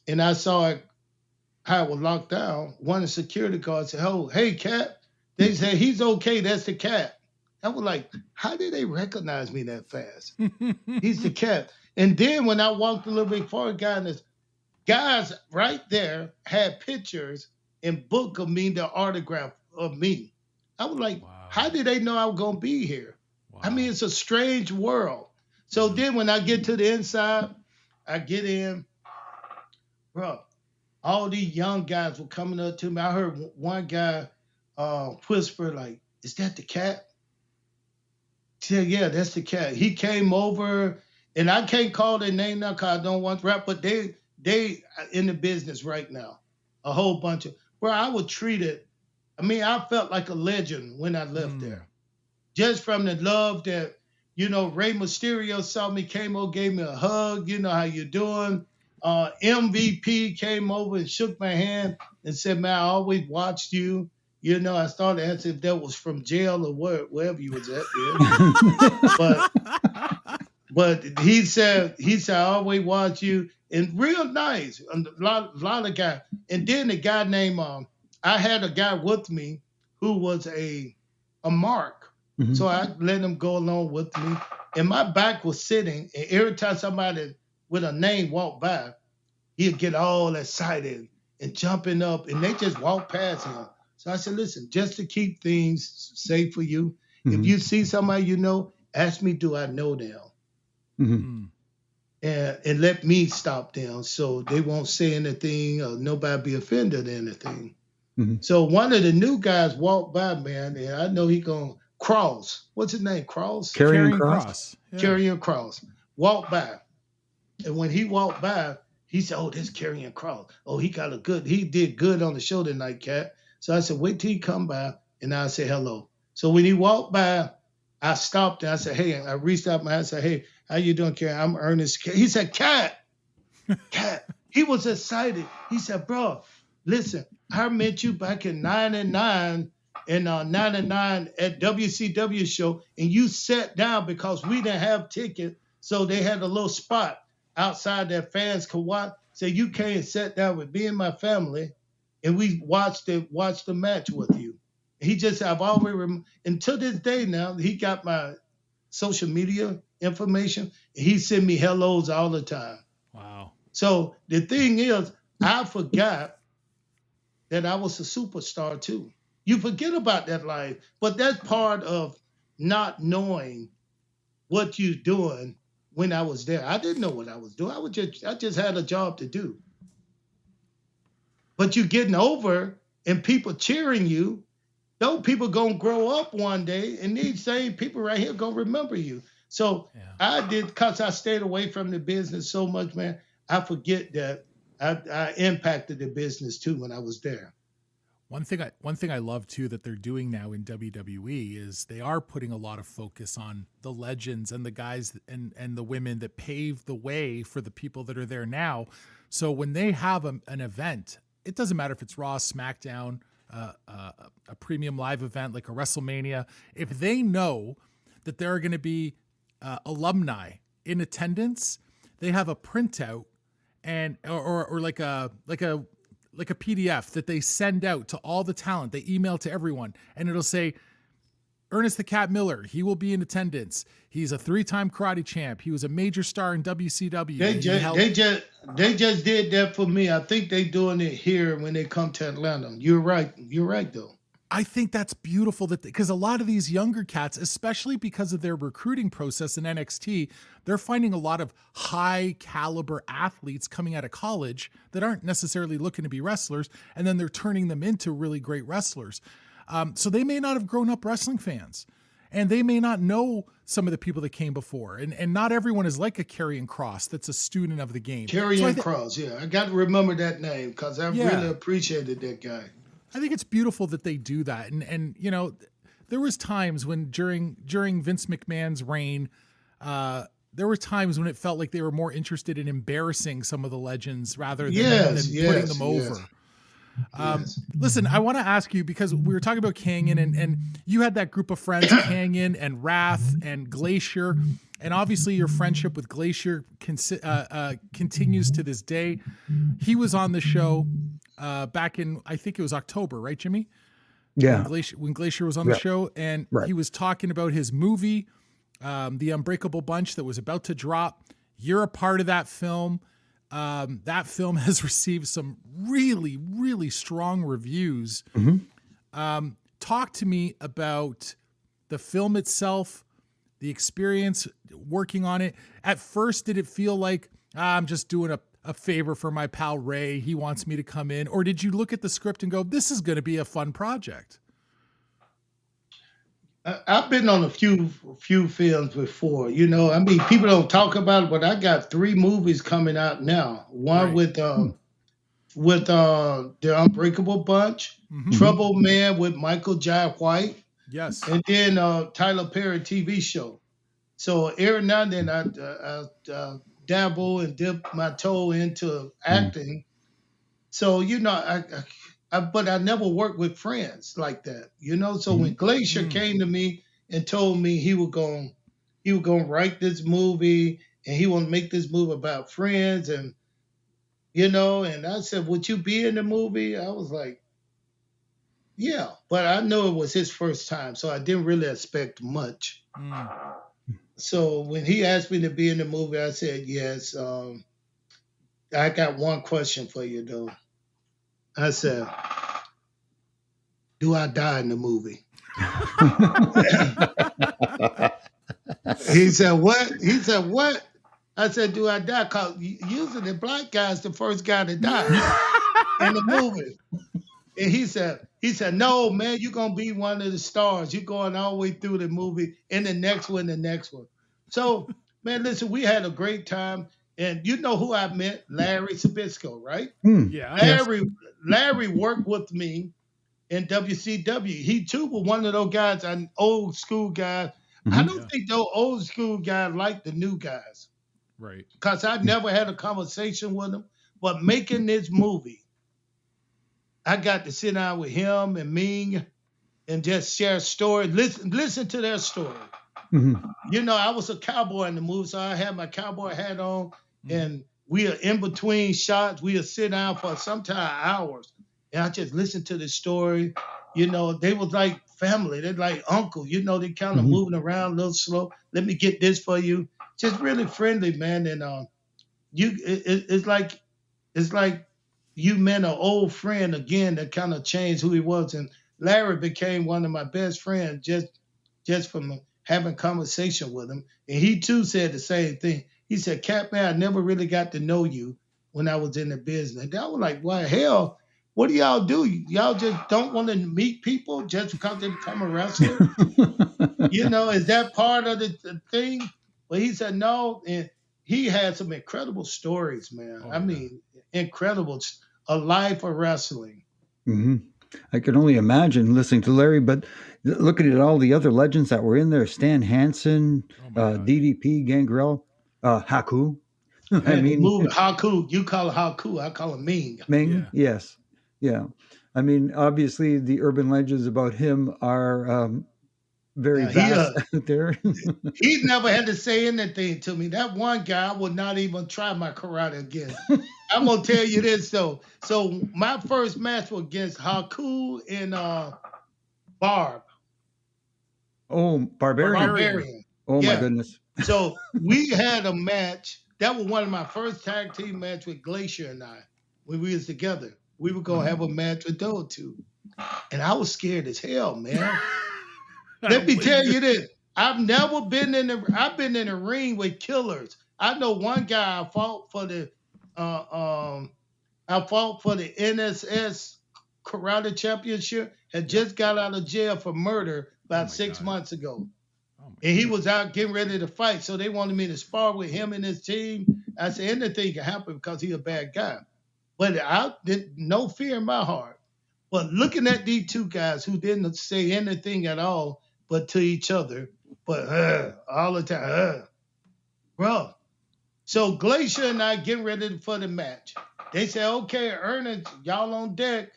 and I saw how it was locked down, one of the security guards said, "Oh, hey, Cat." They said, "He's okay. That's the Cat." I was like, how did they recognize me that fast? He's the Cat. And then when I walked a little bit forward, guys right there had pictures and book of me, the autograph of me. I was like, wow. How did they know I was going to be here? Wow. I mean, it's a strange world. So then when I get to the inside, I get in, bro, all these young guys were coming up to me. I heard one guy whisper, like, "Is that the Cat?" I said, "Yeah, that's the Cat." He came over, and I can't call their name now because I don't want to rap, but they in the business right now. A whole bunch of, bro, I was treated, I mean, I felt like a legend when I left there. Just from the love that, Ray Mysterio saw me, came over, gave me a hug, how you doing? MVP came over and shook my hand and said, "Man, I always watched you." I started asking if that was from jail or wherever you was at there. but he said, "I always watched you." And real nice, a lot of guys. And then the guy named, I had a guy with me who was a mark. Mm-hmm. So I let him go along with me. And my back was sitting, and every time somebody with a name walked by, he'd get all excited and jumping up, and they just walk past him. So I said, "Listen, just to keep things safe for you, if you see somebody ask me, do I know them? Mm-hmm. And let me stop them so they won't say anything or nobody be offended or anything." Mm-hmm. So one of the new guys walked by, man, and I know he going to Cross. What's his name? Cross? Karrion Kross. Yeah. Karrion Kross. Walked by. And when he walked by, he said, "Oh, this Karrion Kross. Oh, he did good on the show tonight, Cat." So I said, "Wait till he come by, and I'll say hello." So when he walked by, I stopped and I said, "Hey," I reached out my hand and said, "Hey, how you doing, Karrion? I'm Ernest." He said, "Cat." Cat. He was excited. He said, "Bro, listen, I met you back in 99 at WCW show, and you sat down because we didn't have tickets, so they had a little spot outside that fans could watch. So you came and sat down with me and my family, and we watched the match with you." He just, I've always, and to this day now, he got my social media information, and he send me hellos all the time. Wow. So the thing is, I forgot that I was a superstar too. You forget about that life, but that's part of not knowing what you're doing. When I was there, I didn't know what I was doing. I just had a job to do. But you're getting over and people cheering you. Those people gonna grow up one day, and these same people right here gonna remember you. So I did, because I stayed away from the business so much, man. I forget that I impacted the business too when I was there. One thing I love too that they're doing now in WWE is they are putting a lot of focus on the legends and the guys and the women that paved the way for the people that are there now. So when they have an event, it doesn't matter if it's Raw, SmackDown, a premium live event like a WrestleMania, if they know that there are going to be alumni in attendance, they have a printout and or like a PDF that they send out to all the talent. They email to everyone, and it'll say, "Ernest the Cat Miller, he will be in attendance. He's a 3-time karate champ. He was a major star in WCW." They just did that for me. I think they doing it here when they come to Atlanta. You're right though. I think that's beautiful that because a lot of these younger cats, especially because of their recruiting process in NXT, they're finding a lot of high caliber athletes coming out of college that aren't necessarily looking to be wrestlers, and then they're turning them into really great wrestlers. So they may not have grown up wrestling fans, and they may not know some of the people that came before. And not everyone is like a Karrion Kross that's a student of the game. Karrion Kross, yeah. I got to remember that name because I really appreciated that guy. I think it's beautiful that they do that. And you know, there was times when during Vince McMahon's reign, there were times when it felt like they were more interested in embarrassing some of the legends rather than putting them over. Listen, I want to ask you, because we were talking about Kanyon and you had that group of friends, Kanyon and Wrath and Glacier, and obviously your friendship with Glacier continues to this day. He was on the show back in, I think it was October, right, Jimmy? Yeah. When Glacier was on the show, and he was talking about his movie, The Unbreakable Bunch, that was about to drop. You're a part of that film. That film has received some really, really strong reviews. Talk to me about the film itself, the experience working on it. At first, did it feel like, I'm just doing a favor for my pal Ray, he wants me to come in? Or did you look at the script and go, this is going to be a fun project? I've been on a few films before, you know. I mean, people don't talk about it, but I got 3 movies coming out now. One with the Unbreakable Bunch, Trouble Man with Michael Jai White, and then Tyler Perry TV show. So every now and then I dabble and dip my toe into acting. So you know, but I never worked with friends like that, you know. So when Glacier came to me and told me he was going to write this movie and he want to make this movie about friends, and you know, and I said, would you be in the movie? I was like, yeah, but I know it was his first time, so I didn't really expect much. So when he asked me to be in the movie, I said yes. I got one question for you though. I said, do I die in the movie? He said, what? He said, what? I said, do I die? Because usually the black guy's the first guy to die in the movie. And he said, no, man, you're going to be one of the stars. You're going all the way through the movie and the next one. So, man, listen, we had a great time. And you know who I met? Larry Sabisco, right? Yeah. Larry worked with me in WCW. He too was one of those guys, an old school guy. I don't think those old school guys like the new guys. Right. Because I never had a conversation with them. But making this movie, I got to sit down with him and Ming and just share stories. Listen to their story. You know, I was a cowboy in the movie, so I had my cowboy hat on. And we are in between shots. We are sit down for sometimes hours. And I just listened to the story. You know, they was like family. They're like uncle. You know, they kind of moving around a little slow. Let me get this for you. Just really friendly, man. And it's like you met an old friend again that kind of changed who he was. And Larry became one of my best friends just from having conversation with him. And he too said the same thing. He said, Cat man, I never really got to know you when I was in the business. And I was like, well, hell, what do y'all do? Y'all just don't want to meet people just because they become a wrestler? You know, is that part of the thing? Well, he said, no. And he had some incredible stories, man. I mean, incredible. A life of wrestling. I can only imagine listening to Larry, but looking at all the other legends that were in there, Stan Hansen, DDP, Gangrel, Haku. I mean, Haku. You call it Haku. I call it Ming. Ming, yes. Yeah. I mean, obviously, the urban legends about him are very vast out there. He never had to say anything to me. That one guy would not even try my karate again. I'm going to tell you this, though. So my first match was against Haku and Barb. Oh, Barbarian. Oh, my goodness. So we had a match. That was one of my first tag team match with Glacier and I when we was together. We were going to have a match with those two. And I was scared as hell, man. Let me tell you this. I've been in the ring with killers. I know one guy I fought for the NSS Karate Championship, had just got out of jail for murder about 6 months ago. And he was out getting ready to fight. So they wanted me to spar with him and his team. I said, anything can happen because he's a bad guy. But I did no fear in my heart. But looking at these two guys who didn't say anything at all but to each other, but all the time, bro. So Glacier and I getting ready for the match. They say, okay, Ernest, y'all on deck.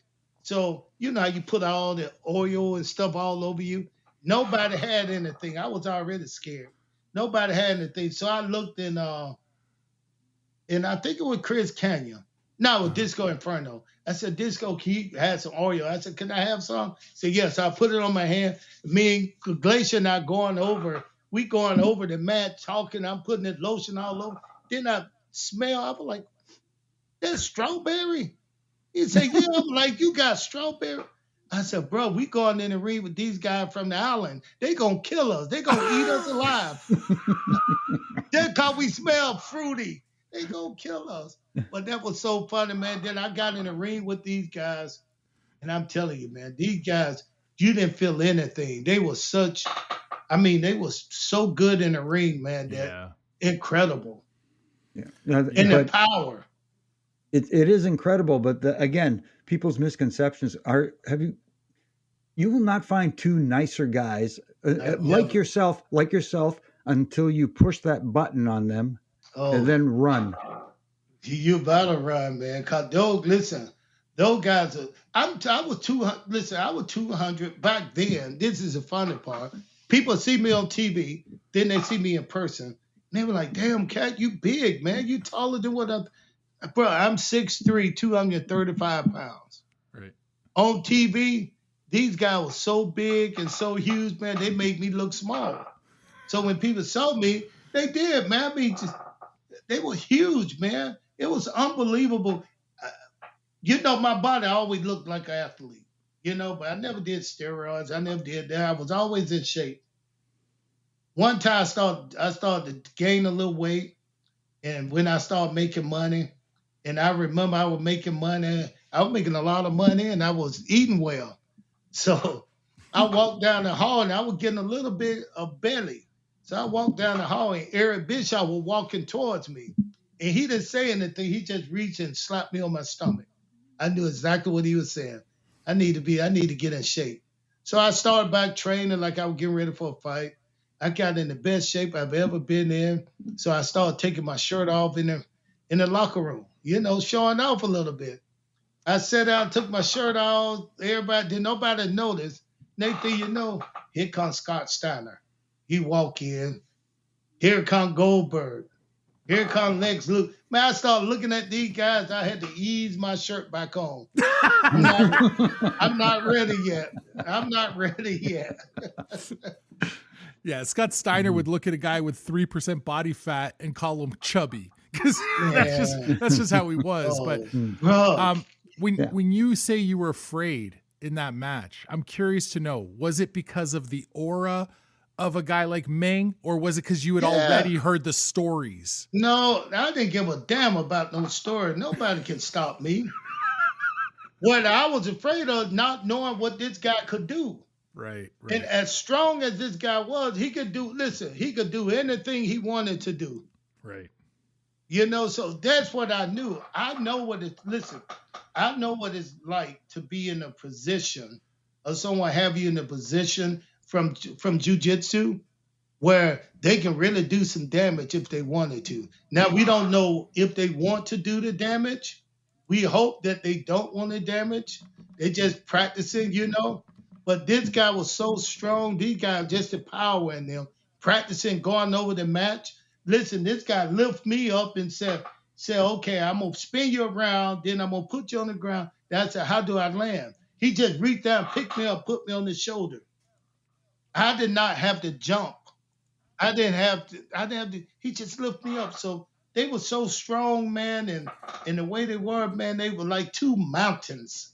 So you know how you put all the oil and stuff all over you? Nobody had anything. I was already scared. Nobody had anything. So I looked and I think it was Chris Canyon. No, it was Disco Inferno. I said, Disco, he had some oil. I said, can I have some? He said, yes. I put it on my hand. Me and Glacier and I going over the mat, talking. I'm putting that lotion all over. Then I smell, I was like, that's strawberry? He said, yeah. I'm like, you got strawberry? I said, bro, we going in the ring with these guys from the island. They going to kill us. They going to eat us alive. Just because we smell fruity. They going to kill us. But that was so funny, man. Then I got in the ring with these guys. And I'm telling you, man, these guys, you didn't feel anything. They were so good in the ring, man. That incredible. Yeah. And the power. It is incredible, but again, people's misconceptions are: you will not find two nicer guys like yourself until you push that button on them and then run. You better run, man. Cause those guys are. I was 200. Listen, I was 200 back then. This is the funny part. People see me on TV, then they see me in person. And they were like, "Damn, Cat, you big, man. You taller than what I'm." Bro, I'm 6'3", 235 pounds. Right. On TV, these guys were so big and so huge, man, they made me look small. So when people saw me, they did, man. I mean, they were huge, man. It was unbelievable. My body always looked like an athlete, but I never did steroids. I never did that. I was always in shape. One time I started to gain a little weight, and when I started making money, and I remember I was making money. I was making a lot of money, and I was eating well. So I walked down the hall, and I was getting a little bit of belly. So I walked down the hall, and Eric Bischoff was walking towards me. And he didn't say anything. He just reached and slapped me on my stomach. I knew exactly what he was saying. I need to get in shape. So I started back training like I was getting ready for a fight. I got in the best shape I've ever been in. So I started taking my shirt off in the locker room, showing off a little bit. I sat down, took my shirt off. Nobody noticed. Next thing you know, here comes Scott Steiner. He walk in. Here comes Goldberg. Here comes Lex Luger. Man, I started looking at these guys. I had to ease my shirt back on. I'm not ready yet. Yeah, Scott Steiner would look at a guy with 3% body fat and call him chubby. Because that's just how he was. But when you say you were afraid in that match, I'm curious to know, was it because of the aura of a guy like Meng, or was it because you had already heard the stories? No, I didn't give a damn about no story. Nobody can stop me. What I was afraid of, not knowing what this guy could do. Right. And as strong as this guy was, he could do anything he wanted to do. Right. So that's what I knew. I know what it's like to be in a position of someone have you in a position from jiu-jitsu where they can really do some damage if they wanted to. Now, we don't know if they want to do the damage. We hope that they don't want to damage. They're just practicing, But this guy was so strong. These guys, just the power in them, practicing, going over the match. Listen, this guy lift me up and said, okay, I'm going to spin you around, then I'm going to put you on the ground. That's how do I land? He just reached down, picked me up, put me on the shoulder. I did not have to jump. I didn't have to, he just lifted me up. So they were so strong, man, and the way they were, man, they were like two mountains.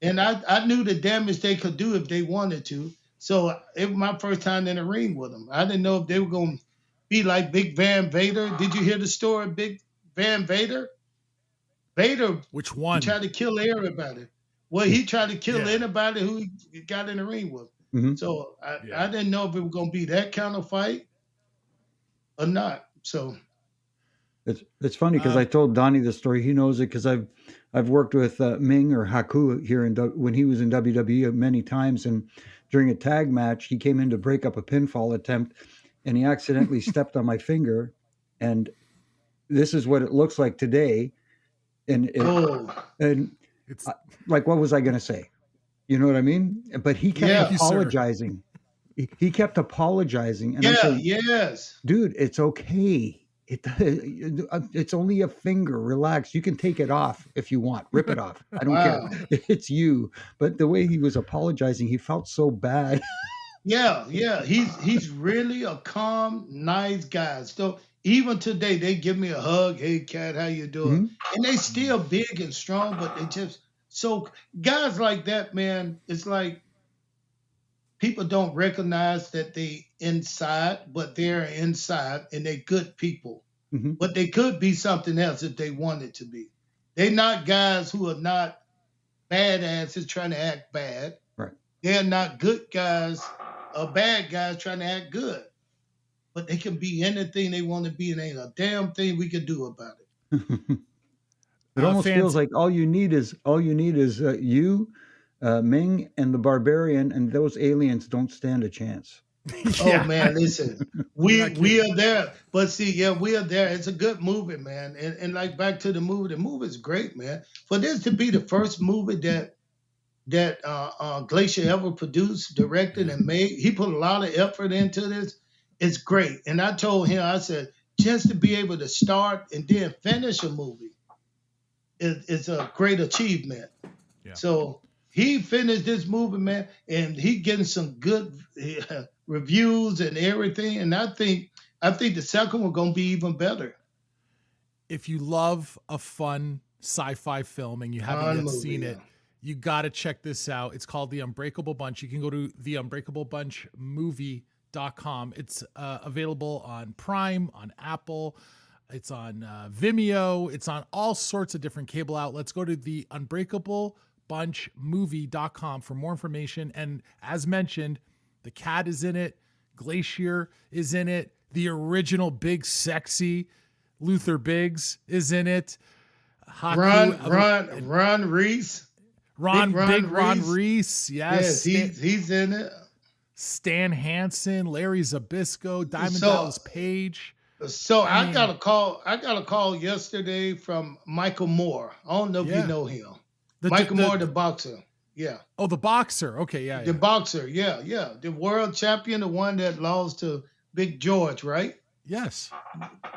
And I knew the damage they could do if they wanted to. So it was my first time in the ring with them. I didn't know if they were going to be like Big Van Vader. Did you hear the story of Big Van Vader? Vader. Which one? He tried to kill everybody. Well, he tried to kill anybody who he got in the ring with. Mm-hmm. So I didn't know if it was going to be that kind of fight or not. So it's funny because I told Donnie the story. He knows it because I've worked with Ming or Haku here when he was in WWE many times, and during a tag match, he came in to break up a pinfall attempt, and he accidentally stepped on my finger, and this is what it looks like today. And it's like, what was I going to say? You know what I mean? But he kept apologizing. He kept apologizing, and I'm saying, yes, dude, it's okay. It's only a finger. Relax. You can take it off if you want. Rip it off. I don't care. It's you. But the way he was apologizing, he felt so bad. Yeah. He's really a calm, nice guy. So even today, they give me a hug. Hey, Cat, how you doing? Mm-hmm. And they still big and strong, but they just so guys like that, man. It's like people don't recognize that they inside, but they're inside and they're good people. Mm-hmm. But they could be something else if they wanted to be. They're not guys who are not badasses trying to act bad. Right. They're not good guys or bad guys trying to act good. But they can be anything they want to be, and ain't a damn thing we can do about it. It almost feels like all you need is you, Ming, and the Barbarian, and those aliens don't stand a chance. Oh man, listen, we are there. But see, we are there. It's a good movie, man. And like back to the movie is great, man. For this to be the first movie that Glacier ever produced, directed, and made, he put a lot of effort into this. It's great. And I told him, I said, just to be able to start and then finish a movie is a great achievement. Yeah. So he finished this movie, man, and he getting some good reviews and everything. And I think the second one going to be even better. If you love a fun sci-fi film and you haven't yet seen it, you got to check this out. It's called The Unbreakable Bunch. You can go to the Unbreakable Bunch movie.com. It's available on Prime, on Apple. It's on Vimeo. It's on all sorts of different cable outlets. Go to the unbreakablebunchmovie.com for more information. And as mentioned, the Cat is in it. Glacier is in it. The original big sexy Luther Biggs is in it. Ron Reese. Ron Reese. Yes, he's in it. Stan Hansen, Larry Zabisco, Diamond Dallas Page. So I got a call yesterday from Michael Moore. I don't know if you know him. Michael Moore, the boxer. Yeah. Oh, the boxer. Okay, yeah. The boxer, yeah. The world champion, the one that lost to Big George, right? Yes.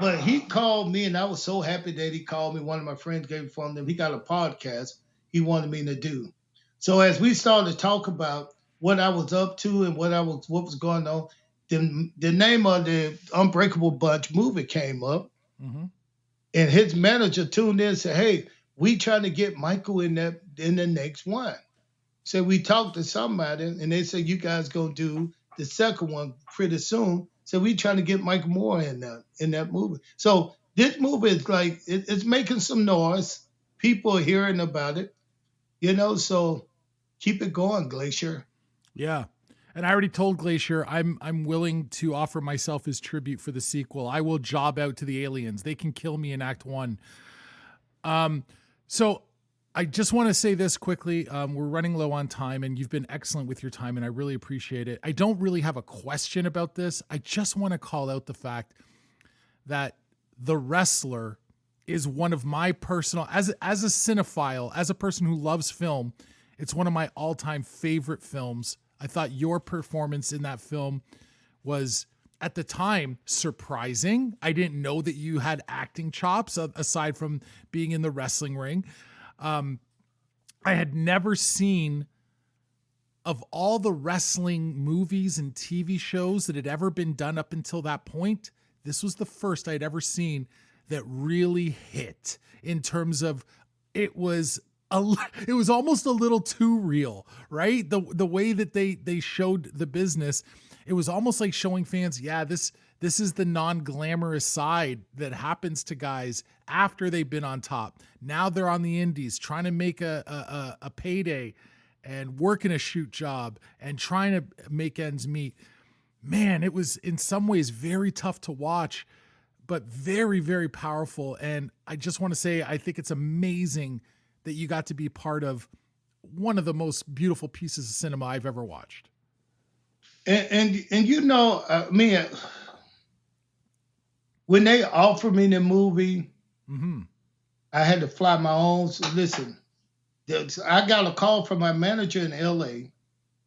But he called me, and I was so happy that he called me. One of my friends gave it from him. He got a podcast he wanted me to do. So as we started to talk about what I was up to and what was going on, the name of the Unbreakable Bunch movie came up, mm-hmm. and his manager tuned in and said, "Hey, we trying to get Michael in the next one." So we talked to somebody, and they said, "You guys gonna do the second one pretty soon." So we trying to get Michael Moore in that movie. So this movie is like it's making some noise. People are hearing about it, So keep it going, Glacier. Yeah. And I already told Glacier I'm willing to offer myself as tribute for the sequel. I will job out to the aliens. They can kill me in Act 1. So I just want to say this quickly. We're running low on time, and you've been excellent with your time, and I really appreciate it. I don't really have a question about this. I just want to call out the fact that The Wrestler is one of my personal, as a cinephile, as a person who loves film, it's one of my all-time favorite films. I thought your performance in that film was, at the time, surprising. I didn't know that you had acting chops aside from being in the wrestling ring. I had never seen, of all the wrestling movies and TV shows that had ever been done up until that point, this was the first I'd ever seen that really hit in terms of it was it was almost a little too real, right? The way that they showed the business, it was almost like showing fans, yeah, this is the non-glamorous side that happens to guys after they've been on top. Now they're on the indies trying to make a payday and working a shoot job and trying to make ends meet. Man, it was in some ways very tough to watch, but very, very powerful. And I just want to say, I think it's amazing that you got to be part of one of the most beautiful pieces of cinema I've ever watched. And you know, when they offered me the movie, I had to fly my own. So listen, I got a call from my manager in LA and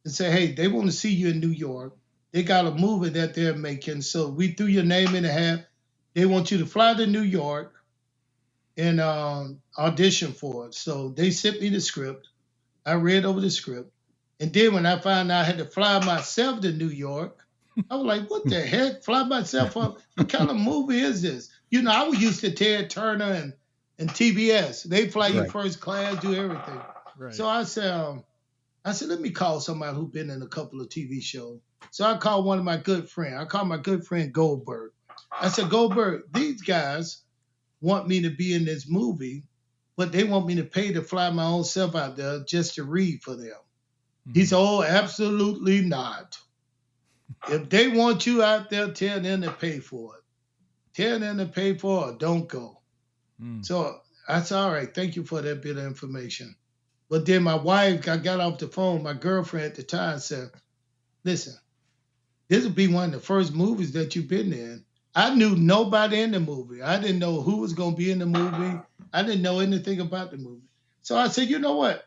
said, hey, they want to see you in New York. They got a movie that they're making. So we threw your name in the hat. They want you to fly to New York and audition for it. So they sent me the script. I read over the script. And then when I found out I had to fly myself to New York, I was like, what the heck? Fly myself up? What kind of movie is this? You know, I was used to Ted Turner and TBS. They fly you first class, do everything. Right. So I said, let me call somebody who's been in a couple of TV shows. So I called one of my good friends. I called my good friend Goldberg. I said, Goldberg, these guys want me to be in this movie, but they want me to pay to fly my own self out there just to read for them. He said, oh, absolutely not. If they want you out there, tell them to pay for it. Tell them to pay for it, don't go. So I said, all right, thank you for that bit of information. But then my wife, I got off the phone, my girlfriend at the time said, listen, this will be one of the first movies that you've been in. I knew nobody in the movie. I didn't know who was going to be in the movie. I didn't know anything about the movie. So I said, you know what?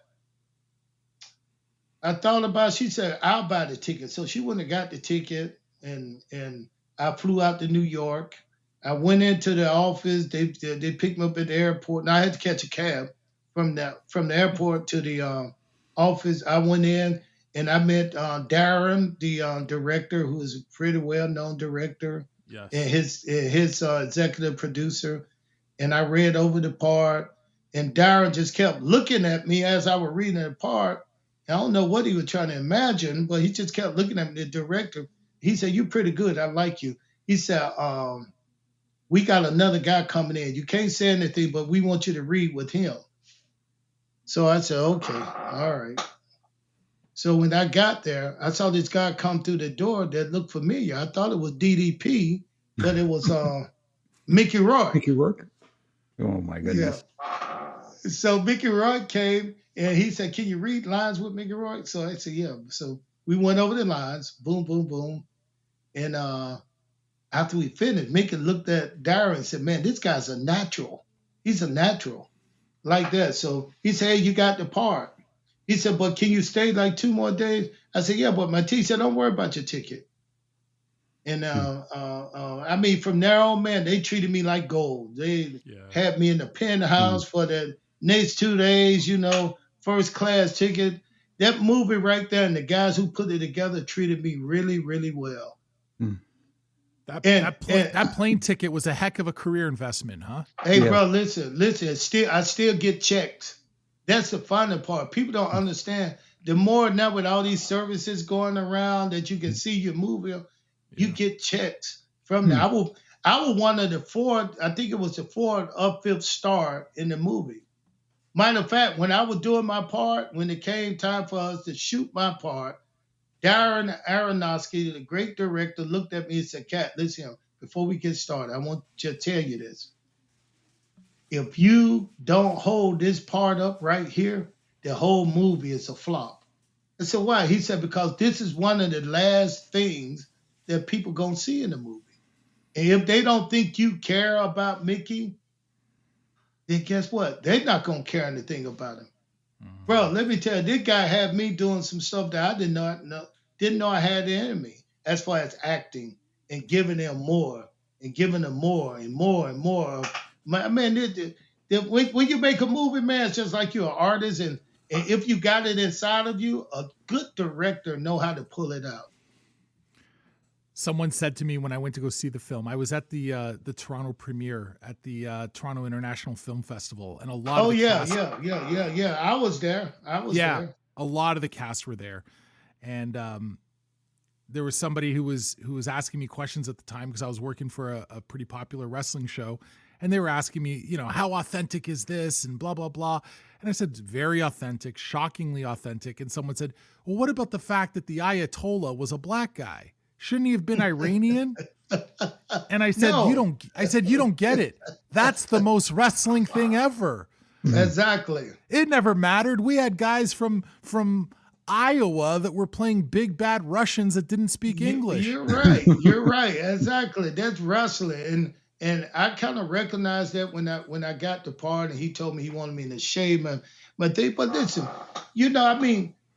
I thought about it. She said, I'll buy the ticket. So she wouldn't have got the ticket, and I flew out to New York. I went into the office. They picked me up at the airport, and I had to catch a cab from the airport to the office. I went in, and I met Darren, the director, who is a pretty well-known director, and his executive producer. And I read over the part, and Darren just kept looking at me as I was reading the part. I don't know what he was trying to imagine, but he just kept looking at me, the director. He said, you're pretty good. I like you. He said, we got another guy coming in. You can't say anything, but we want you to read with him. So I said, okay, all right. So when I got there, I saw this guy come through the door that looked familiar. I thought it was DDP, but it was Mickey Rourke. Mickey Rourke? Oh, my goodness. Yeah. So Mickey Rourke came, and he said, can you read lines with Mickey Rourke? So I said, yeah. So we went over the lines, boom, boom, boom. And after we finished, Mickey looked at Darren and said, man, this guy's a natural. He's a natural like that. So he said, hey, you got the part. He said, but can you stay like 2 more days? I said, yeah, but my teacher said, don't worry about your ticket. And I mean, from there on, man, they treated me like gold. They had me in the penthouse for the next 2 days, you know, first class ticket. That movie right there, and the guys who put it together treated me really, really well. That plane ticket was a heck of a career investment, huh? Hey, bro, listen. I still get checked. That's the funny part. People don't understand. The more now with all these services going around that you can see your movie, you get checks from there. I was one of the 4, I think it was the 4th or 5th star in the movie. Matter of fact, when I was doing my part, when it came time for us to shoot my part, Darren Aronofsky, the great director, looked at me and said, Cat, listen, before we get started, I want to tell you this. If you don't hold this part up right here, the whole movie is a flop. I said, why? He said, because this is one of the last things that people going to see in the movie. And if they don't think you care about Mickey, then guess what? They're not going to care anything about him. Bro, let me tell you, this guy had me doing some stuff that I didn't know I had in me as far as acting and giving them more and giving them more and more and more. Man, when you make a movie, man, it's just like you're an artist, and if you got it inside of you, a good director know how to pull it out. Someone said to me when I went to go see the film, I was at the Toronto premiere at the Toronto International Film Festival, and a lot of the cast, yeah. I was there. There. A lot of the cast were there, and there was somebody who was asking me questions at the time because I was working for a pretty popular wrestling show, and they were asking me, how authentic is this and blah blah blah, and I said very authentic, shockingly authentic, and someone said, well, what about the fact that the Ayatollah was a black guy? Shouldn't he have been Iranian? And I said, No. you don't get it. That's the most wrestling thing ever. Exactly. It never mattered. We had guys from Iowa that were playing big bad Russians that didn't speak English. You're right. You're right. Exactly. That's wrestling. And I kind of recognized that when I got the part and he told me he wanted me to shave him. But listen,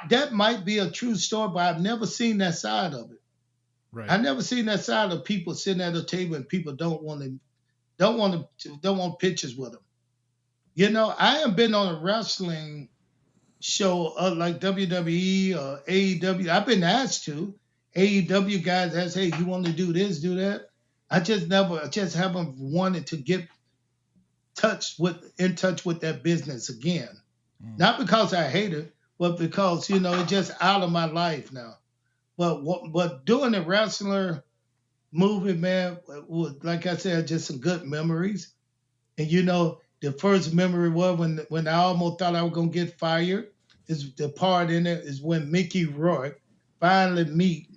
that might be a true story, but I've never seen that side of it. Right. I've never seen that side of people sitting at a table and people don't want pictures with them. I haven't been on a wrestling show like WWE or AEW. I've been asked to. AEW guys ask, hey, you want to do this, do that? I just haven't wanted to get in touch with that business again. Not because I hate it, but because, it's just out of my life now. But doing the wrestler movie, man, was, like I said, just some good memories. And the first memory was when I almost thought I was gonna get fired. Is the part in it is when Mickey Rourke finally meet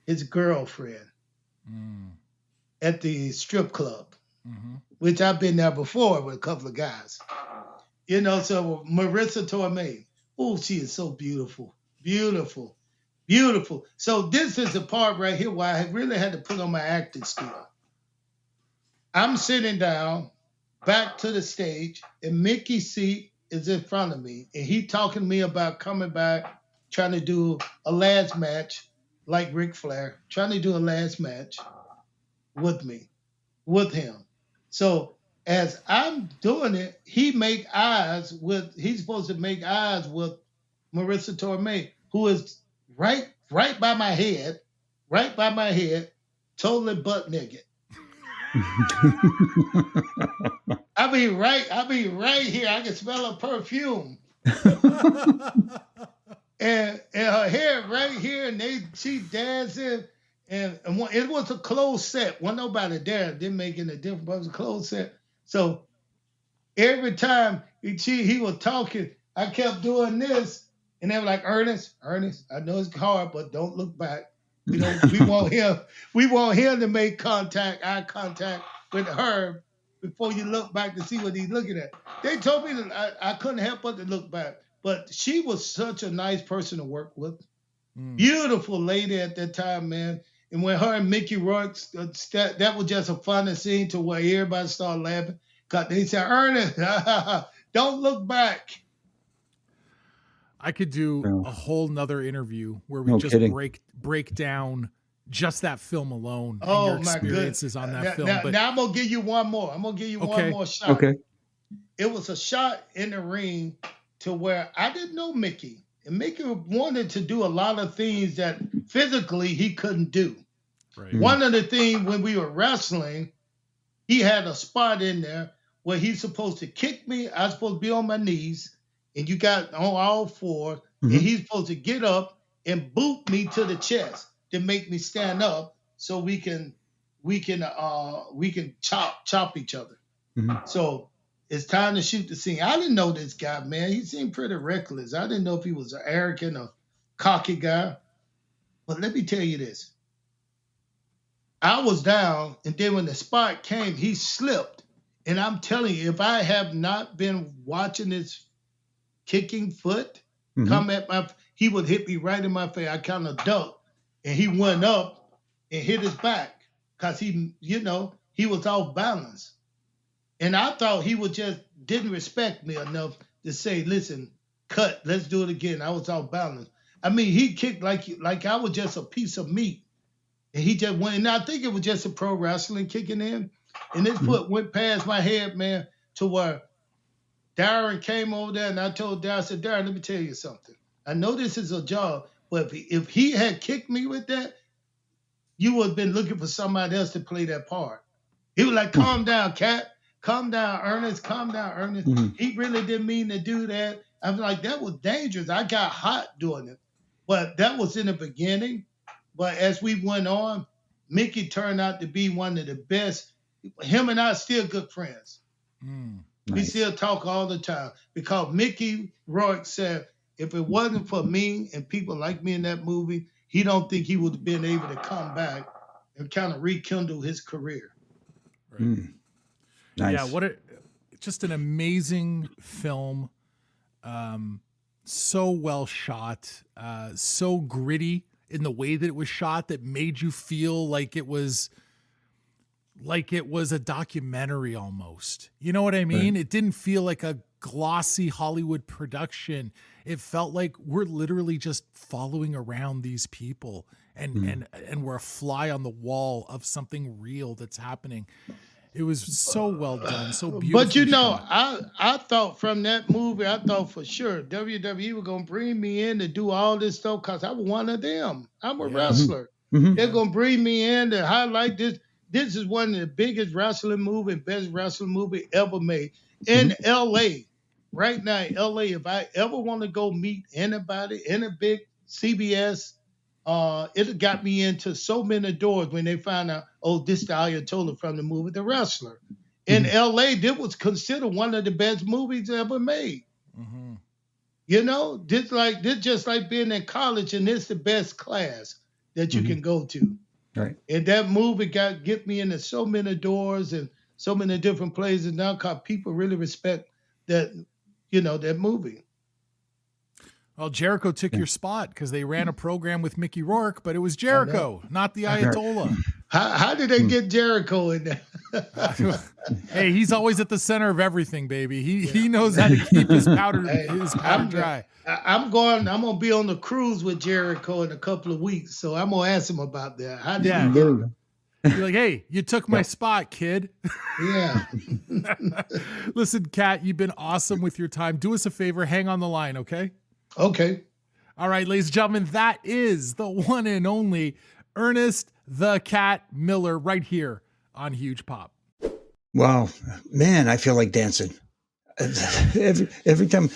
his girlfriend at the strip club, which I've been there before with a couple of guys. So Marissa Tomei, she is so beautiful, beautiful. Beautiful. So this is the part right here where I really had to put on my acting skill. I'm sitting down, back to the stage, and Mickey's seat is in front of me. And he talking to me about coming back, trying to do a last match, like Ric Flair, trying to do a last match with him. So as I'm doing it, he's supposed to make eyes with Marissa Tomei, who is right by my head, totally butt naked. I mean, right here, I can smell her perfume. and her hair right here, and she dancing, and it was a closed set. Wasn't nobody there. It didn't make any difference, but it was a closed set. So every time he was talking, I kept doing this. And they were like, Ernest, I know it's hard, but don't look back. We want him to make eye contact with her before you look back to see what he's looking at. They told me that I couldn't help but to look back. But she was such a nice person to work with. Beautiful lady at that time, man. And when her and Mickey Rourke, that was just a funny scene to where everybody started laughing. Because they said, Ernest, don't look back. I could do a whole nother interview where we break down just that film alone and your experiences on that film. Now I'm going to give you one more. One more shot. Okay. It was a shot in the ring to where I didn't know Mickey. And Mickey wanted to do a lot of things that physically he couldn't do. Right. One of the things when we were wrestling, he had a spot in there where he's supposed to kick me. I was supposed to be on my knees. And you got on all four, and he's supposed to get up and boot me to the chest to make me stand up so we can chop each other. So it's time to shoot the scene. I didn't know this guy, man. He seemed pretty reckless. I didn't know if he was an arrogant or cocky guy. But let me tell you this. I was down, and then when the spot came, he slipped. And I'm telling you, if I have not been watching this kicking foot come at he would hit me right in my face. I kind of ducked, and he went up and hit his back because he was off balance. And I thought he didn't respect me enough to say, listen, cut, let's do it again. I was off balance. I mean, he kicked like I was just a piece of meat. And he just went, and I think it was just a pro wrestling kicking in. And his foot went past my head, man, to where Darren came over there, and I told Darren, I said, Darren, let me tell you something. I know this is a job, but if he had kicked me with that, you would have been looking for somebody else to play that part. He was like, calm down, Cat. Calm down, Ernest. Calm down, Ernest. He really didn't mean to do that. I was like, that was dangerous. I got hot doing it. But that was in the beginning. But as we went on, Mickey turned out to be one of the best. Him and I are still good friends. We still talk all the time because Mickey Rourke said, if it wasn't for me and people like me in that movie, he don't think he would have been able to come back and kind of rekindle his career. Right. Nice. Yeah, just an amazing film. So well shot, so gritty in the way that it was shot that made you feel like it was a documentary almost. You know what I mean? Right. It didn't feel like a glossy Hollywood production. It felt like we're literally just following around these people and we're a fly on the wall of something real that's happening. It was so well done, so beautiful. But you know, I thought from that movie, I thought for sure WWE were gonna bring me in to do all this stuff because I was one of them. I'm a wrestler. They're gonna bring me in to highlight this. This is one of the biggest wrestling movie, best wrestling movie ever made in LA. Right now in LA, if I ever want to go meet anybody in a big CBS, it got me into so many doors when they found out, oh, this is the Ayatollah from the movie The Wrestler. In LA, this was considered one of the best movies ever made. You know, this just like being in college, and it's the best class that you can go to. Right. And that movie get me into so many doors and so many different places now because people really respect that, you know, that movie. Well, Jericho took your spot because they ran a program with Mickey Rourke, but it was Jericho, not the Ayatollah. How did they get Jericho in there? Hey, he's always at the center of everything, baby. He knows how to keep his powder dry. I'm gonna be on the cruise with Jericho in a couple of weeks, so I'm gonna ask him about that. How did he get him? You're like, hey, you took my spot, kid. Yeah. Listen, Kat, you've been awesome with your time. Do us a favor, hang on the line, okay? Okay. All right, ladies and gentlemen, that is the one and only Ernest the Cat Miller right here on Huge Pop. Wow, man, I feel like dancing. Every time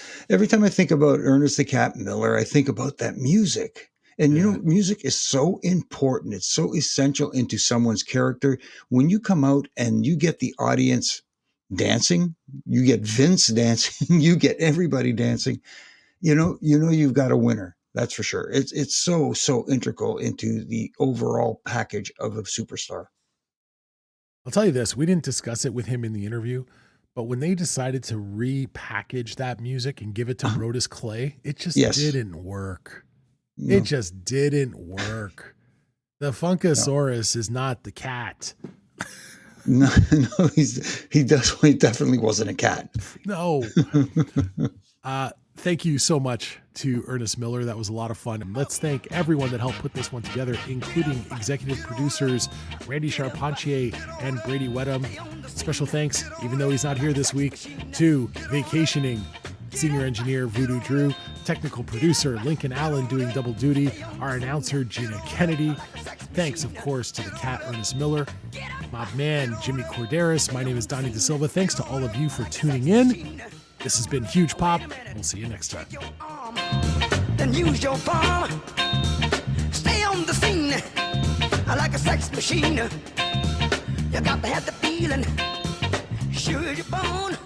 I think about Ernest the Cat Miller, I think about that music. And you know, music is so important. It's so essential into someone's character. When you come out and you get the audience dancing, you get Vince dancing, you get everybody dancing. You know, you've got a winner. That's for sure. It's so integral into the overall package of a superstar. I'll tell you this, we didn't discuss it with him in the interview, but when they decided to repackage that music and give it to Brodus Clay, it just didn't work. No. It just didn't work. The Funkasaurus is not the cat. No, he definitely wasn't a cat. No. Thank you so much to Ernest Miller. That was a lot of fun. And let's thank everyone that helped put this one together, including executive producers Randy Charpentier and Brady Wedham. Special thanks, even though he's not here this week, to Vacationing senior engineer Voodoo Drew, technical producer Lincoln Allen doing double duty, our announcer Gina Kennedy. Thanks, of course, to the cat Ernest Miller, my man Jimmy Korderas. My name is Donnie DaSilva. Thanks to all of you for tuning in. This has been Huge Pop. We'll see you next time. Then use your palm. Stay on the scene like a sex machine. You got to have the feeling. Sure you're born.